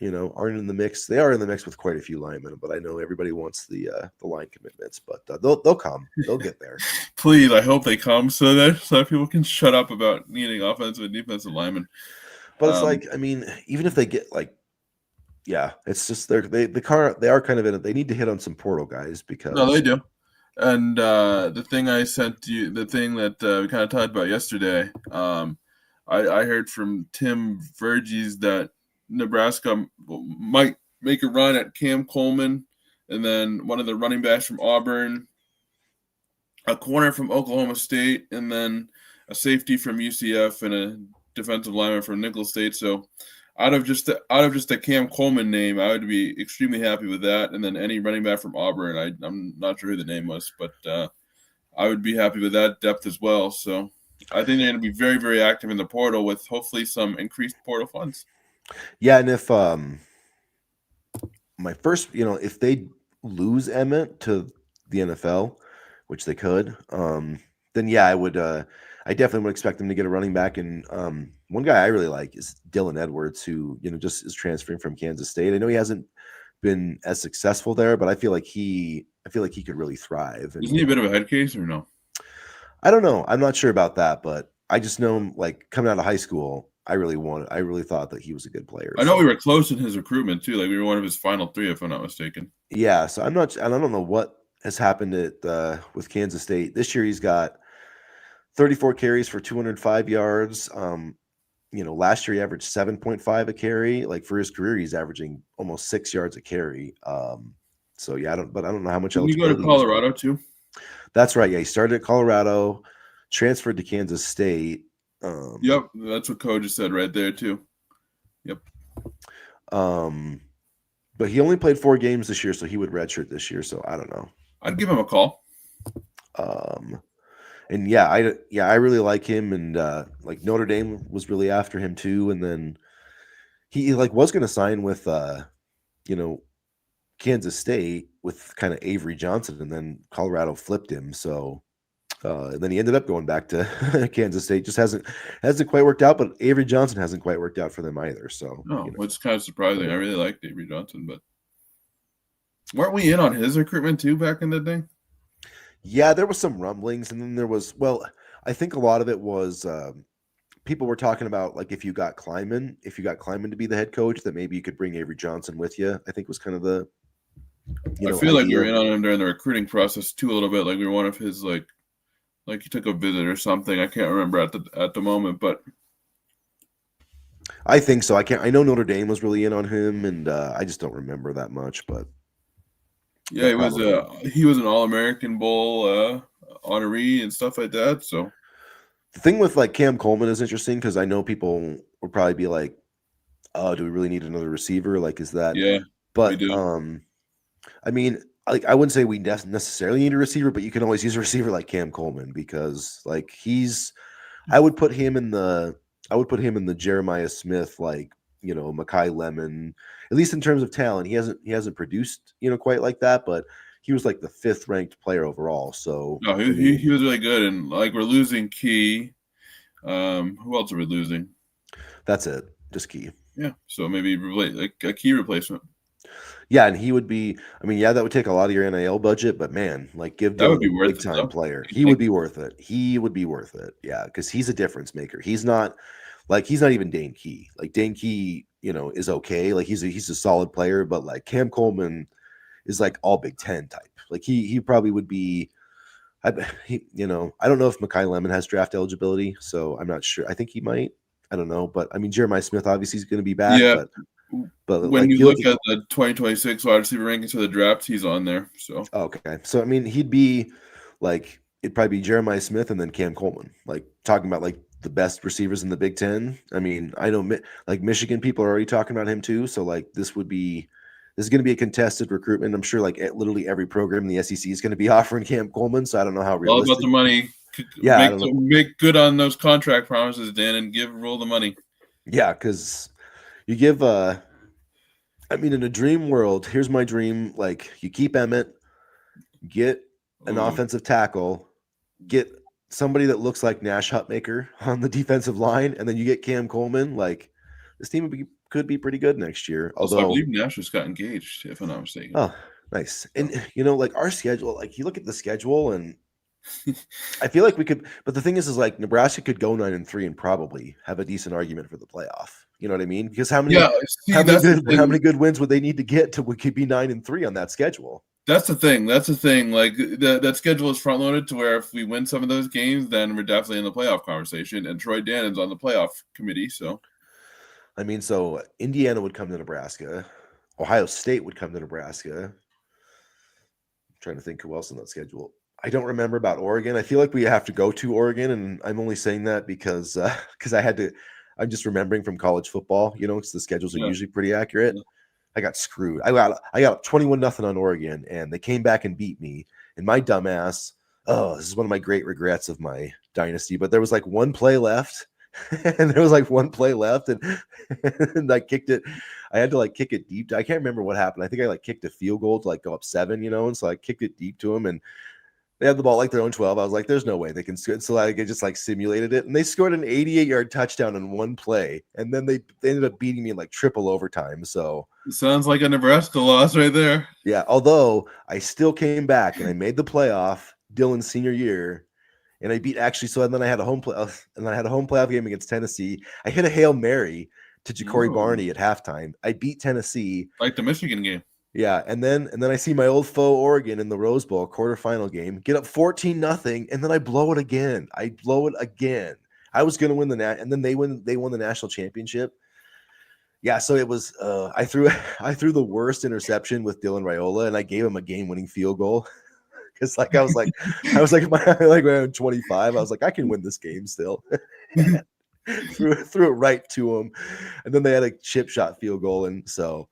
aren't in the mix. They are in the mix with quite a few linemen, but I know everybody wants the line commitments. But they'll come. They'll get there. Please, I hope they come so that people can shut up about needing offensive and defensive linemen. But it's like, I mean, even if they get like. Yeah, it's just they are kind of in it. They need to hit on some portal guys because they do. And the thing I sent you, the thing that we kind of talked about yesterday, I heard from Tim Verges that Nebraska might make a run at Cam Coleman, and then one of the running backs from Auburn, a corner from Oklahoma State, and then a safety from UCF and a defensive lineman from Nicholls State. So. Out of just the Cam Coleman name, I would be extremely happy with that. And then any running back from Auburn, I'm not sure who the name was, but I would be happy with that depth as well. So I think they're going to be very, very active in the portal with hopefully some increased portal funds. Yeah, and if if they lose Emmett to the NFL, which they could, then yeah, I would. I definitely would expect them to get a running back. And one guy I really like is Dylan Edwards, who just is transferring from Kansas State. I know he hasn't been as successful there, but I feel like he could really thrive. Isn't he a bit of a head case or no? I don't know. I'm not sure about that, but I just know him like coming out of high school. I really thought that he was a good player. I know we were close in his recruitment too. Like we were one of his final 3, if I'm not mistaken. Yeah, so I don't know what has happened with Kansas State this year. He's got 34 carries for 205 yards. Last year he averaged 7.5 a carry. Like for his career, he's averaging almost 6 yards a carry. So yeah, I don't know how much. Did you go to Colorado too? That's right. Yeah, he started at Colorado, transferred to Kansas State. Yep, that's what Coach just said right there too. Yep. But he only played 4 games this year, so he would redshirt this year. So I don't know. I'd give him a call. And I really like him, and like Notre Dame was really after him too, and then he like was going to sign with you know Kansas State with kind of Avery Johnson, and then Colorado flipped him. So and then he ended up going back to Kansas State. Just hasn't quite worked out, but Avery Johnson hasn't quite worked out for them either. So No, which is kind of surprising. I really liked Avery Johnson, but weren't we in on his recruitment too back in the day? Yeah, there was some rumblings, and then there was I think a lot of it was people were talking about like if you got Kleiman to be the head coach, that maybe you could bring Avery Johnson with you. I think was kind of the I feel like we were in on him during the recruiting process too a little bit. Like we were one of his like he took a visit or something. I can't remember at the moment, but I think so. I know Notre Dame was really in on him, and I just don't remember that much. But yeah, he was an All-American Bowl honoree and stuff like that. So the thing with like Cam Coleman is interesting because I know people will probably be like, "Oh, do we really need another receiver? Like, is that?" Yeah, but we do. I mean, like I wouldn't say we necessarily need a receiver, but you can always use a receiver like Cam Coleman because like I would put him in the Jeremiah Smith, like, Makai Lemon, at least in terms of talent. He hasn't produced, quite like that, but he was like the 5th ranked player overall. So No, I mean, he was really good, and like we're losing Key. Who else are we losing? that's it, just Key. Yeah, so maybe like a Key replacement. Yeah, and he would be. I mean, yeah, that would take a lot of your NIL budget, but man, like give That would Dylan be a worth big it, time though. player. You He would think? be worth it. He would be worth it. Yeah, because he's a difference maker. He's not even Dane Key. Like Dane Key, is okay. Like he's a solid player, but like Cam Coleman is like all Big Ten type. Like he probably would be. I don't know if Makai Lemon has draft eligibility, so I'm not sure. I think he might. I don't know, but I mean Jeremiah Smith obviously is going to be back, Yeah. but When like you you look look at. at the 2026 wide receiver rankings for the draft, he's on there. So Okay. So I mean, he'd be like it'd probably be Jeremiah Smith and then Cam Coleman. Like talking about like the best receivers in the Big Ten. I mean, I know like Michigan people are already talking about him too. So like this is going to be a contested recruitment. I'm sure like literally every program in the SEC is going to be offering Cam Coleman. So I don't know how all about realistic. the money. Yeah, I don't know. Make good on those contract promises, Dan, and roll the money. Yeah, because you give I mean, in a dream world, here's my dream. Like you keep Emmett, get an offensive tackle, get somebody that looks like Nash Hutmaker on the defensive line, and then you get Cam Coleman. Like this team could be pretty good next year. Also, I Although, believe Nash just got engaged, if I'm not mistaken. oh, nice. And like our schedule, like you look at the schedule, and I feel like we could. But the thing is like Nebraska could go 9-3 and probably have a decent argument for the playoff. You know what I mean? Because how many good wins would they need to get to we could be 9-3 on that schedule? That's the thing. Like that schedule is front loaded to where if we win some of those games, then we're definitely in the playoff conversation. And Troy Dannon's on the playoff committee. So, I mean, so Indiana would come to Nebraska, Ohio State would come to Nebraska. I'm trying to think who else on that schedule. I don't remember about Oregon. I feel like we have to go to Oregon, and I'm only saying that because I'm just remembering from college football, because the schedules are usually pretty accurate. Yeah. I got screwed. I got 21-0 on Oregon, and they came back and beat me. And my dumbass, this is one of my great regrets of my dynasty, but there was like one play left. And and I kicked it. I had to like kick it deep. I can't remember what happened. I think I like kicked a field goal to like go up 7, and so I kicked it deep to them, and they had the ball like their own 12. I was like, there's no way they can score. So I just like simulated it, and they scored an 88-yard touchdown in one play, and then they ended up beating me in like triple overtime. So it sounds like a Nebraska loss right there. Yeah, although I still came back and I made the playoff Dylan's senior year. And I beat so then I had a home playoff game against Tennessee. I hit a Hail Mary to Ja'Cory Barney at halftime. I beat Tennessee. Like the Michigan game. Yeah, and then I see my old foe Oregon in the Rose Bowl quarterfinal game, get up 14-0, and then I blow it again. I was gonna win and then they won the national championship. Yeah, so it was I threw the worst interception with Dylan Raiola, and I gave him a game-winning field goal. Because I was like, when I'm 25, I was like, I can win this game still. threw it right to him, and then they had a chip shot field goal, and so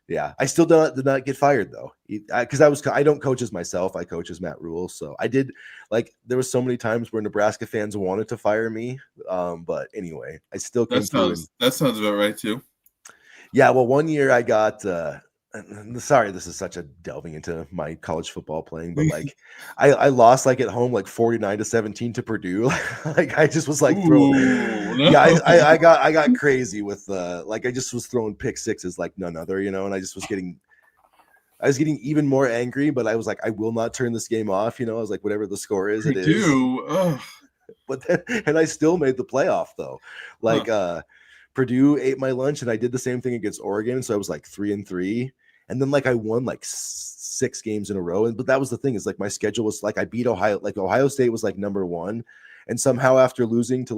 yeah, I still did not get fired though, because I don't coach as myself. I coach as Matt Rule, so I did like there was so many times where Nebraska fans wanted to fire me, but anyway, I still came through. And that sounds about right too. yeah, well, one year I got. Sorry, this is such a delving into my college football playing, but like I lost like at home like 49-17 to Purdue. Like I just was like throwing. No. Yeah, I got crazy with like I just was throwing pick sixes like none other, and I just was getting even more angry, but I was like, I will not turn this game off. I was like, whatever the score is, it is. Purdue, But then, and I still made the playoff though. Like Purdue ate my lunch, and I did the same thing against Oregon, so I was like 3-3, and then like I won like 6 games in a row. But that was the thing, is like my schedule was like I beat Ohio, like Ohio State was like number 1, and somehow after losing to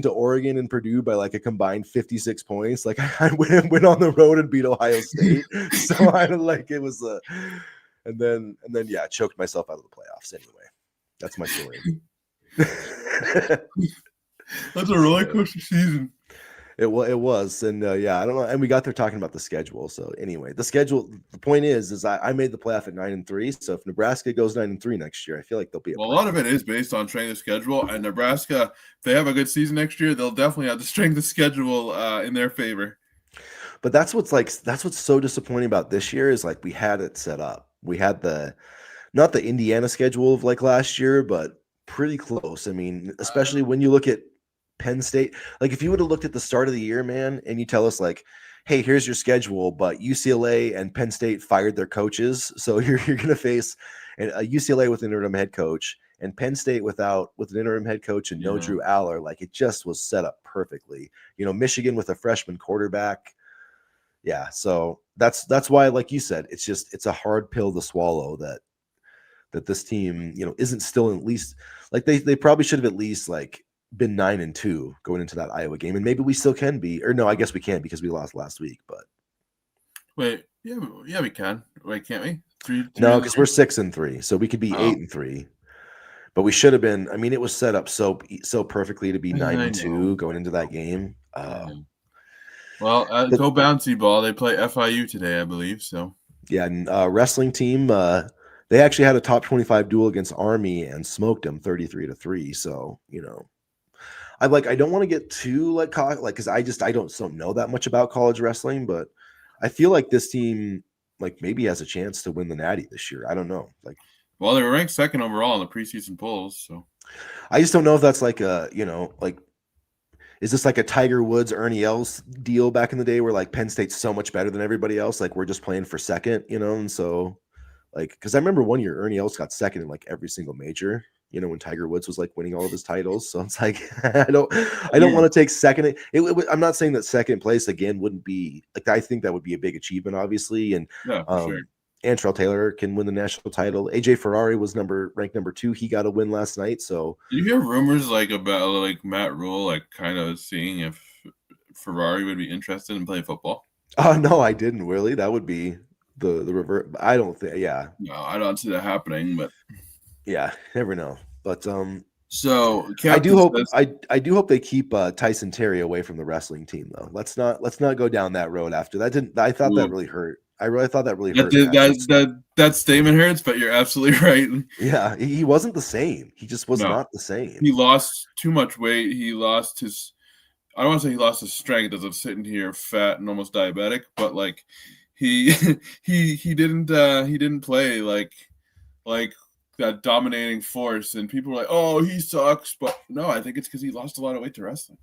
Oregon and Purdue by like a combined 56 points, like I went on the road and beat Ohio State. So I like it was and then yeah, choked myself out of the playoffs anyway. That's my story. That's a roller coaster season. It was, and yeah, I don't know. And we got there talking about the schedule. So anyway, the point is I made the playoff at 9-3. So if Nebraska goes 9-3 next year, I feel like they'll be a lot of it is based on strength of schedule. And Nebraska, if they have a good season next year, they'll definitely have the strength of schedule in their favor. But that's what's so disappointing about this year is like we had it set up. We had not the Indiana schedule of like last year, but pretty close. I mean, especially when you look at Penn State, like if you would have looked at the start of the year, man, and you tell us like, hey, here's your schedule, but UCLA and Penn State fired their coaches, so you're going to face a UCLA with an interim head coach and Penn State with an interim head coach and no Drew Aller. Like it just was set up perfectly. Michigan with a freshman quarterback. Yeah, so that's why, like you said, it's a hard pill to swallow that this team, isn't still at least like they probably should have at least like been 9-2 going into that Iowa game, and maybe we still can be, or no, I guess we can't because we lost last week. But wait, yeah, we can. Wait, can't we? No, because we're 6-3, so we could be 8-3. But we should have been. I mean, it was set up so perfectly to be 9-2 going into that game. Well, go bouncy ball. They play FIU today, I believe. So yeah, and wrestling team. They actually had a top 25 duel against Army and smoked them 33-3. So I don't want to get too like because I don't know that much about college wrestling, but I feel like this team like maybe has a chance to win the Natty this year. I don't know. Like, well, they were ranked 2nd overall in the preseason polls, so I just don't know if that's like a like is this like a Tiger Woods Ernie Els deal back in the day where like Penn State's so much better than everybody else, like we're just playing for second, and so like because I remember one year Ernie Els got second in like every single major. When Tiger Woods was like winning all of his titles. So it's like, I don't want to take second. I'm not saying that second place again wouldn't be like, I think that would be a big achievement, obviously. And sure. Antrell Taylor can win the national title. AJ Ferrari was ranked number 2. He got a win last night. So do you hear rumors like about like Matt Rule, like kind of seeing if Ferrari would be interested in playing football? Oh, no, I didn't really. That would be the revert. I don't think, yeah. No, I don't see that happening, but yeah, never know. But so I do hope they keep Tyson Terry away from the wrestling team though. Let's not go down that road after that. I thought that really hurt. I really thought that really hurt. That statement hurts, but you're absolutely right. Yeah, he wasn't the same. He just was not the same. He lost too much weight. He lost his. I don't want to say he lost his strength as I'm sitting here fat and almost diabetic, but like he didn't play like that dominating force, and people were like, "Oh, he sucks," but no, I think it's because he lost a lot of weight to wrestling.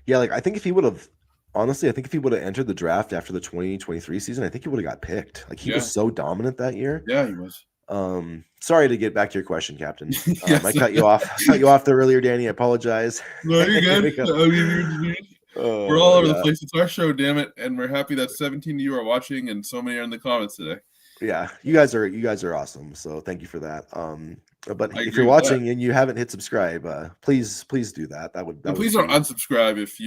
Yeah, like I think if he would have, honestly, I think if he would have entered the draft after the 2023 season, I think he would have got picked. Like he was so dominant that year. Yeah, he was. Sorry to get back to your question, Captain. Yes. I cut you off there earlier, Danny. I apologize. No, you're good. We're all over the place. It's our show, damn it, and we're happy that 17 of you are watching and so many are in the comments today. Yeah, you guys are awesome. So thank you for that. But if you're watching and you haven't hit subscribe, please do that. Please don't unsubscribe if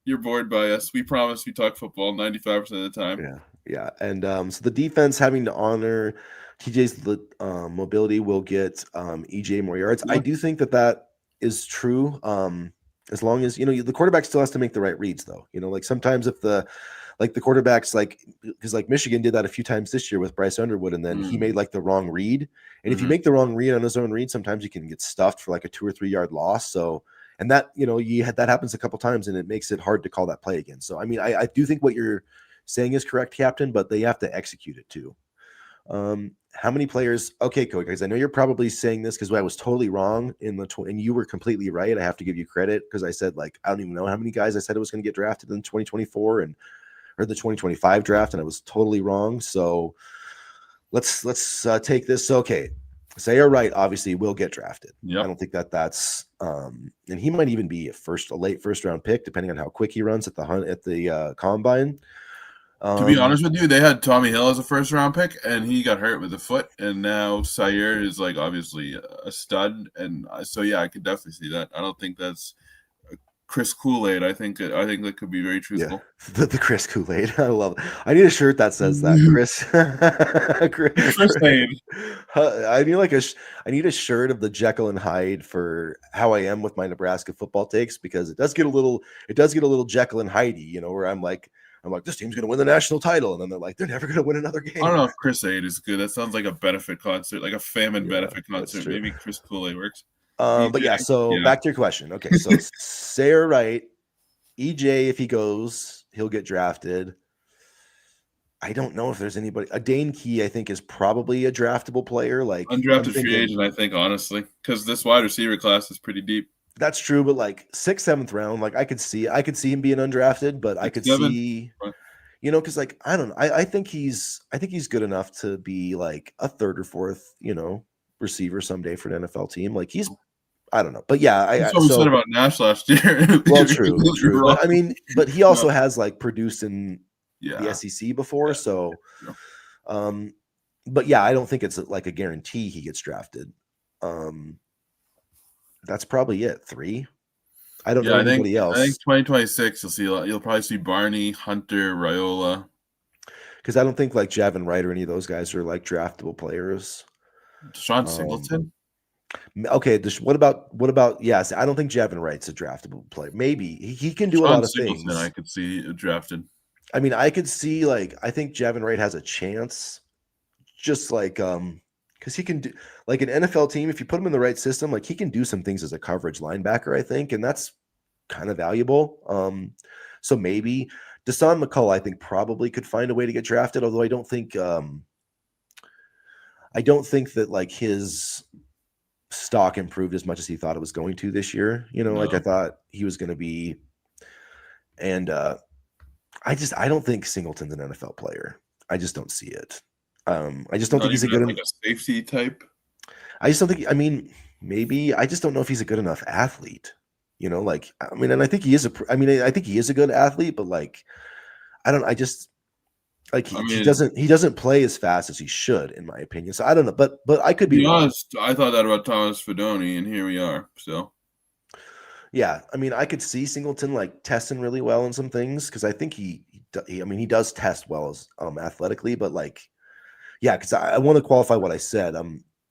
you're bored by us. We promise we talk football 95% of the time. Yeah. And so the defense having to honor TJ's mobility will get EJ more yards. Yeah. I do think that is true. As long as the quarterback still has to make the right reads, though. Like sometimes if the quarterbacks because like Michigan did that a few times this year with Bryce Underwood, and then he made like the wrong read. And if you make the wrong read on his own read, sometimes you can get stuffed for like a 2 or 3 yard loss. So, and that that happens a couple times, and it makes it hard to call that play again. So, I mean, I do think what you're saying is correct, Captain, but they have to execute it too. How many players? Okay, cool, guys. I know you're probably saying this because I was totally wrong and you were completely right. I have to give you credit because I said I don't even know how many guys I said it was going to get drafted in 2024 or the 2025 draft, and I was totally wrong. So let's take this. So, okay, say you're right. Obviously, will get drafted. Yep. I don't think that's and he might even be a late first round pick depending on how quick he runs at the combine. To be honest with you, they had Tommy Hill as a first round pick, and he got hurt with a foot, and now Sayer is obviously a stud, and so yeah, I could definitely see that. I don't think that's Chris Kool-Aid. I think that could be very truthful. Yeah, the Chris Kool-Aid. I love it. I need a shirt that says that. Chris. Chris Aid. I need a shirt of the Jekyll and Hyde for how I am with my Nebraska football takes, because it does get a little Jekyll and Hyde, where I'm like, this team's going to win the national title. And then they're like, they're never going to win another game. I don't know if Chris Aid is good. That sounds like a benefit concert, like a famine benefit concert. Maybe Chris Kool-Aid works. But yeah, so back to your question. Okay, so Sayer Wright, EJ, if he goes, he'll get drafted. I don't know if there's anybody. Dane Key, I think, is probably a draftable player. Like undrafted free agent, I think, honestly, because this wide receiver class is pretty deep. That's true, but 6th, 7th round, I could see him being undrafted, but I could see, because I don't know, I think he's good enough to be like a 3rd or 4th, receiver someday for an NFL team. He's, I don't know, but yeah, that's what we said about Nash last year. Well, true, but I mean, but he also has produced in the SEC before, so, but yeah, I don't think it's a guarantee he gets drafted. That's probably it. 3. I don't know anybody else. I think 2026 you'll probably see Barney, Hunter, Raiola. Because I don't think Javin Wright or any of those guys are draftable players. Deshaun Singleton. Okay, what about yes? I don't think Javin Wright's a draftable player. Maybe he can do a lot of things. I could see drafted. I mean, I could see I think Javin Wright has a chance, just because he can do an NFL team. If you put him in the right system, he can do some things as a coverage linebacker, I think, and that's kind of valuable. So maybe Deshaun McCullough, I think, probably could find a way to get drafted. Although I don't think that his stock improved as much as he thought it was going to this year. I thought he was going to be, and I don't think Singleton's an NFL player. I just don't see it. I just don't think he's a good a safety type. I just don't think. I mean, maybe I just don't know if he's a good enough athlete. And I think he is I think he is a good athlete, but I don't. I just he doesn't play as fast as he should, in my opinion. So I don't know, but I could be honest. I thought that about Thomas Fidoni, and here we are. So yeah, I mean, I could see Singleton testing really well in some things, because I think he does test well as athletically, but yeah, because I want to qualify what I said.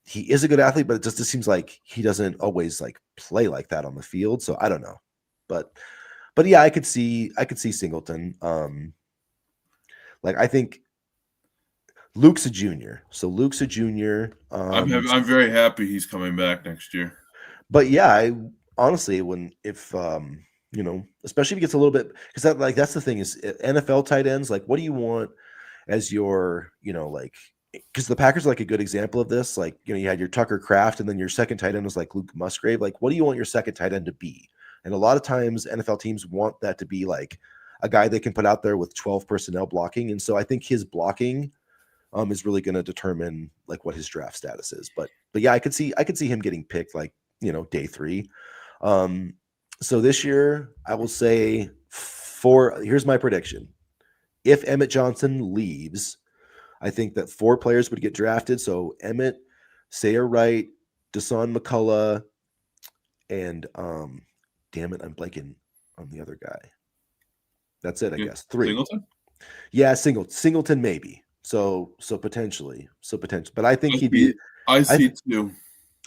He is a good athlete, but it just seems like he doesn't always play like that on the field. So I don't know, but yeah, I could see Singleton. I think Luke's a junior, so Luke's a junior. I'm very happy he's coming back next year. But yeah, I honestly, especially if he gets a little bit, because that's the thing is NFL tight ends. What do you want as your because the Packers are a good example of this. You had your Tucker Kraft, and then your second tight end was Luke Musgrave. What do you want your second tight end to be? And a lot of times NFL teams want that to be a guy they can put out there with 12 personnel blocking. And so I think his blocking is really going to determine what his draft status is. But yeah, I could see him getting picked day 3. So this year I will say here's my prediction. If Emmett Johnson leaves, I think that 4 players would get drafted. So Emmett, Sayer Wright, Deshaun McCullough, and damn it, I'm blanking on the other guy. That's it, I guess. 3. Singleton? Yeah, Singleton maybe. So potentially. But I think he'd be. I see 2.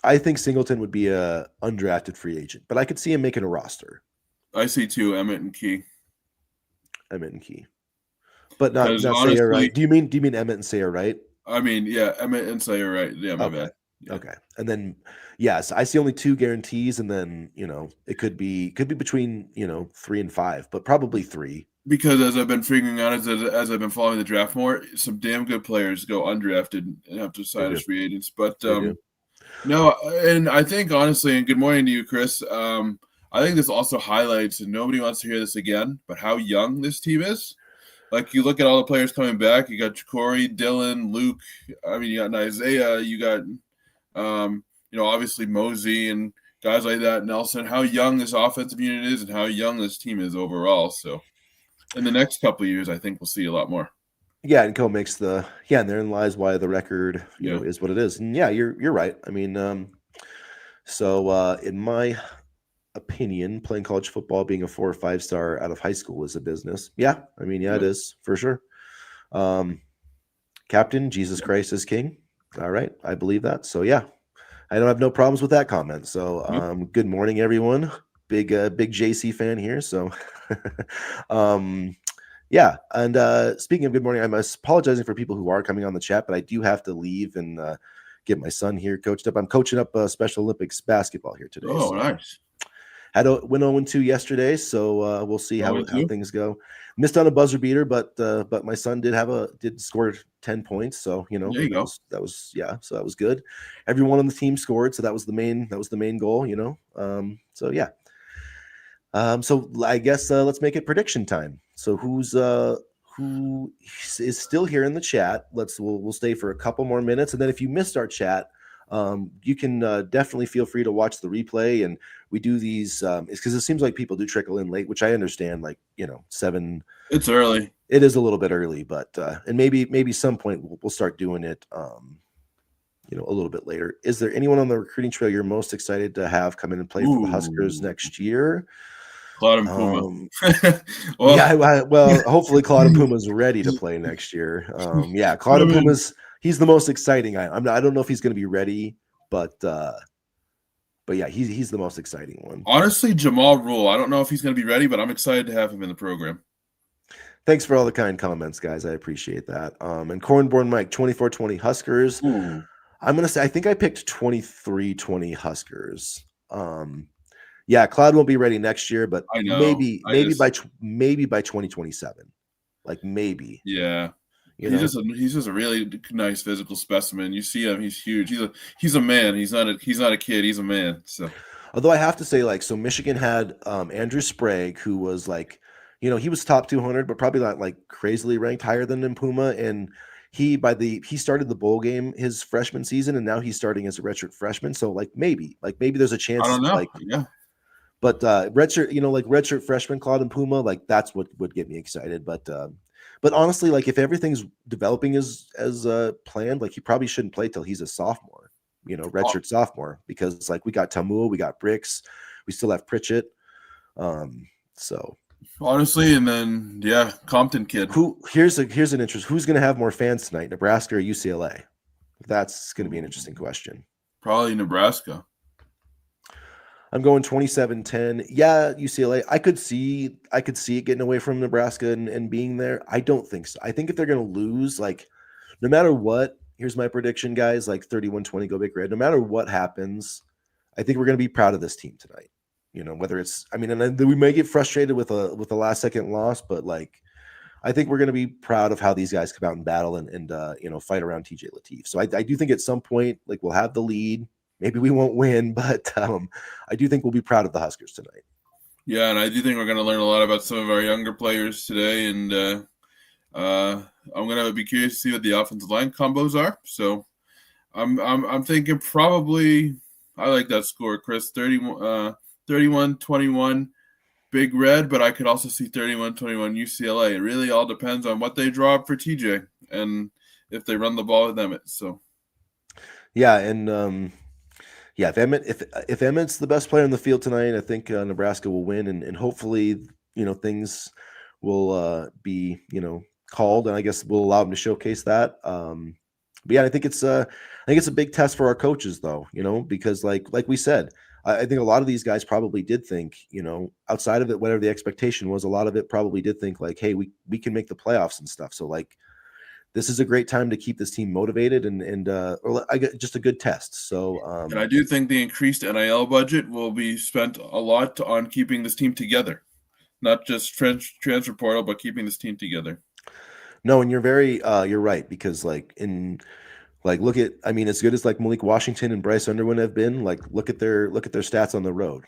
I think Singleton would be a undrafted free agent, but I could see him making a roster. I see two, Emmett and Key. Emmett and Key, but not Because not Sayer, honestly, right? Do you mean Emmett and Sayer, right? I mean, yeah, Emmett and Slayer, right? Yeah, my Okay. bad. Yeah. Okay. And then yes, I see only two guarantees, and then it could be between 3 and 5, but probably three. Because as I've been figuring out, as I've been following the draft more, some damn good players go undrafted and have to They sign do. as free agents. But They do. no, and I think honestly, and good morning to you, Chris. I think this also highlights, and nobody wants to hear this again, but how young this team is. Like you look at all the players coming back, you got Corey, Dylan, Luke. I mean, you got Isaiah, you got obviously Mosey and guys like that, Nelson. How young this offensive unit is, and how young this team is overall. So, in the next couple of years, I think we'll see a lot more. Yeah, and Co makes and therein lies why the record, Yeah. is what it is. And yeah, you're right. I mean, in my opinion, playing college football, being a 4 or 5 star out of high school is a business. Yeah, I mean, yeah, it Yep. is for sure. Captain, Jesus Christ is King. All right, I believe that. So yeah, I don't have no problems with that comment. So good morning, everyone. Big JC fan here. So yeah, and speaking of good morning, I'm apologizing for people who are coming on the chat, but I do have to leave and get my son here coached up. I'm coaching up Special Olympics basketball here today. Oh, So nice. had a win 0-2 yesterday, so we'll see how 0-2? things go. Missed on a buzzer beater, but my son did score 10 points, so There you go. that was so that was good. Everyone on the team scored, so that was the main goal, So yeah. So I guess let's make it prediction time. So who is still here in the chat? We'll stay for a couple more minutes, and then if you missed our chat, you can definitely feel free to watch the replay. And we do these because it seems like people do trickle in late, which I understand. Like 7. It's early. It is a little bit early, but and maybe some point we'll start doing it. A little bit later. Is there anyone on the recruiting trail you're most excited to have come in and play for the Huskers next year? Claude and Puma. Well, hopefully Claude and Puma's ready to play next year. Claude and Puma's he's the most exciting. I don't know if he's going to be ready, but yeah, he's the most exciting one. Honestly, Jamal Rule. I don't know if he's going to be ready, but I'm excited to have him in the program. Thanks for all the kind comments, guys. I appreciate that. And Cornborn Mike 24-20 Huskers. Ooh. I'm gonna say I think I picked 23-20 Huskers. Yeah, Cloud won't be ready next year, but I know. maybe by 2027, like maybe. Yeah, he's just a really nice physical specimen. You see him; he's huge. He's a man. He's not a kid. He's a man. So, although I have to say, so Michigan had Andrew Sprague, who was he was top 200, but probably not crazily ranked higher than Puma, and he started the bowl game his freshman season, and now he's starting as a redshirt freshman. So maybe there's a chance. I don't know. Yeah. But redshirt, redshirt freshman Claude and Puma, that's what would get me excited. But honestly, if everything's developing as planned, he probably shouldn't play till he's a sophomore, redshirt sophomore, because we got Tamua, we got Bricks, we still have Pritchett. So honestly, and then Compton kid. Here's an interest. Who's going to have more fans tonight, Nebraska or UCLA? That's going to be an interesting question. Probably Nebraska. I'm going 27-10. Yeah, UCLA. I could see it getting away from Nebraska and being there. I don't think so. I think if they're going to lose, no matter what, here's my prediction, guys, 31-20, go Big Red. No matter what happens, I think we're going to be proud of this team tonight. Whether it's, and then we may get frustrated with a last second loss, but I think we're going to be proud of how these guys come out and battle and fight around TJ Lateef. So I do think at some point, we'll have the lead. Maybe we won't win, but I do think we'll be proud of the Huskers tonight. Yeah, and I do think we're going to learn a lot about some of our younger players today, and I'm going to be curious to see what the offensive line combos are. So I'm thinking probably I like that score, Chris, 31-21 Big Red, but I could also see 31-21 UCLA. It really all depends on what they draw up for TJ and if they run the ball with Emmett. So yeah, and if Emmett's the best player in the field tonight, I think Nebraska will win, and hopefully things will be called, and I guess we'll allow them to showcase that. But yeah, I think it's a big test for our coaches, though, because like we said, I think a lot of these guys probably did think, outside of it, whatever the expectation was, a lot of it probably did think like, hey, we can make the playoffs and stuff. So like, this is a great time to keep this team motivated and or I get just a good test. So And I do think the increased NIL budget will be spent a lot on keeping this team together, not just transfer portal, but keeping this team together. no, and you're right, because look at, I mean, as good as like Malik Washington and Bryce Underwood have been, like look at their stats on the road,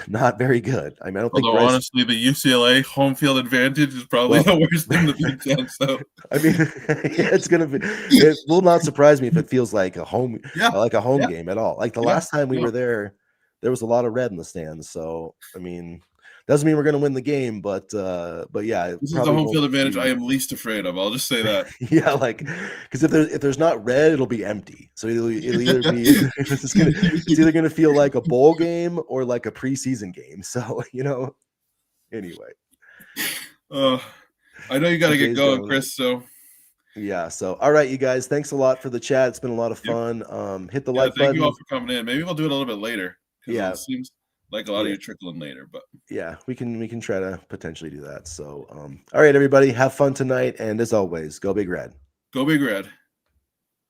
not very good. I mean, I don't think Although Bryce. honestly, the UCLA home field advantage is probably Well, the worst in the Big Ten. So I mean, it's gonna be. It will not surprise me if it feels like a home yeah, game at all. Like the yeah, last time we were there was a lot of red in the stands. So I mean, doesn't mean we're gonna win the game, but yeah, it this is the probably home won't field advantage I be. am least afraid of. I'll just say that. Yeah, like, because if there's not red, it'll be empty. So it'll either be it's either gonna feel like a bowl game or like a preseason game. So anyway. I know you got to get Day's going, going. Chris. So Yeah. So all right, you guys, thanks a lot for the chat. It's been a lot of yeah, fun. Hit the yeah. like Thank you all button. for coming in. Maybe we'll do it a little bit later because Yeah. it seems like a lot of Yeah. you trickling later. But Yeah, we can try to potentially do that. So all right, everybody, have fun tonight, and as always, go Big Red. go Big Red.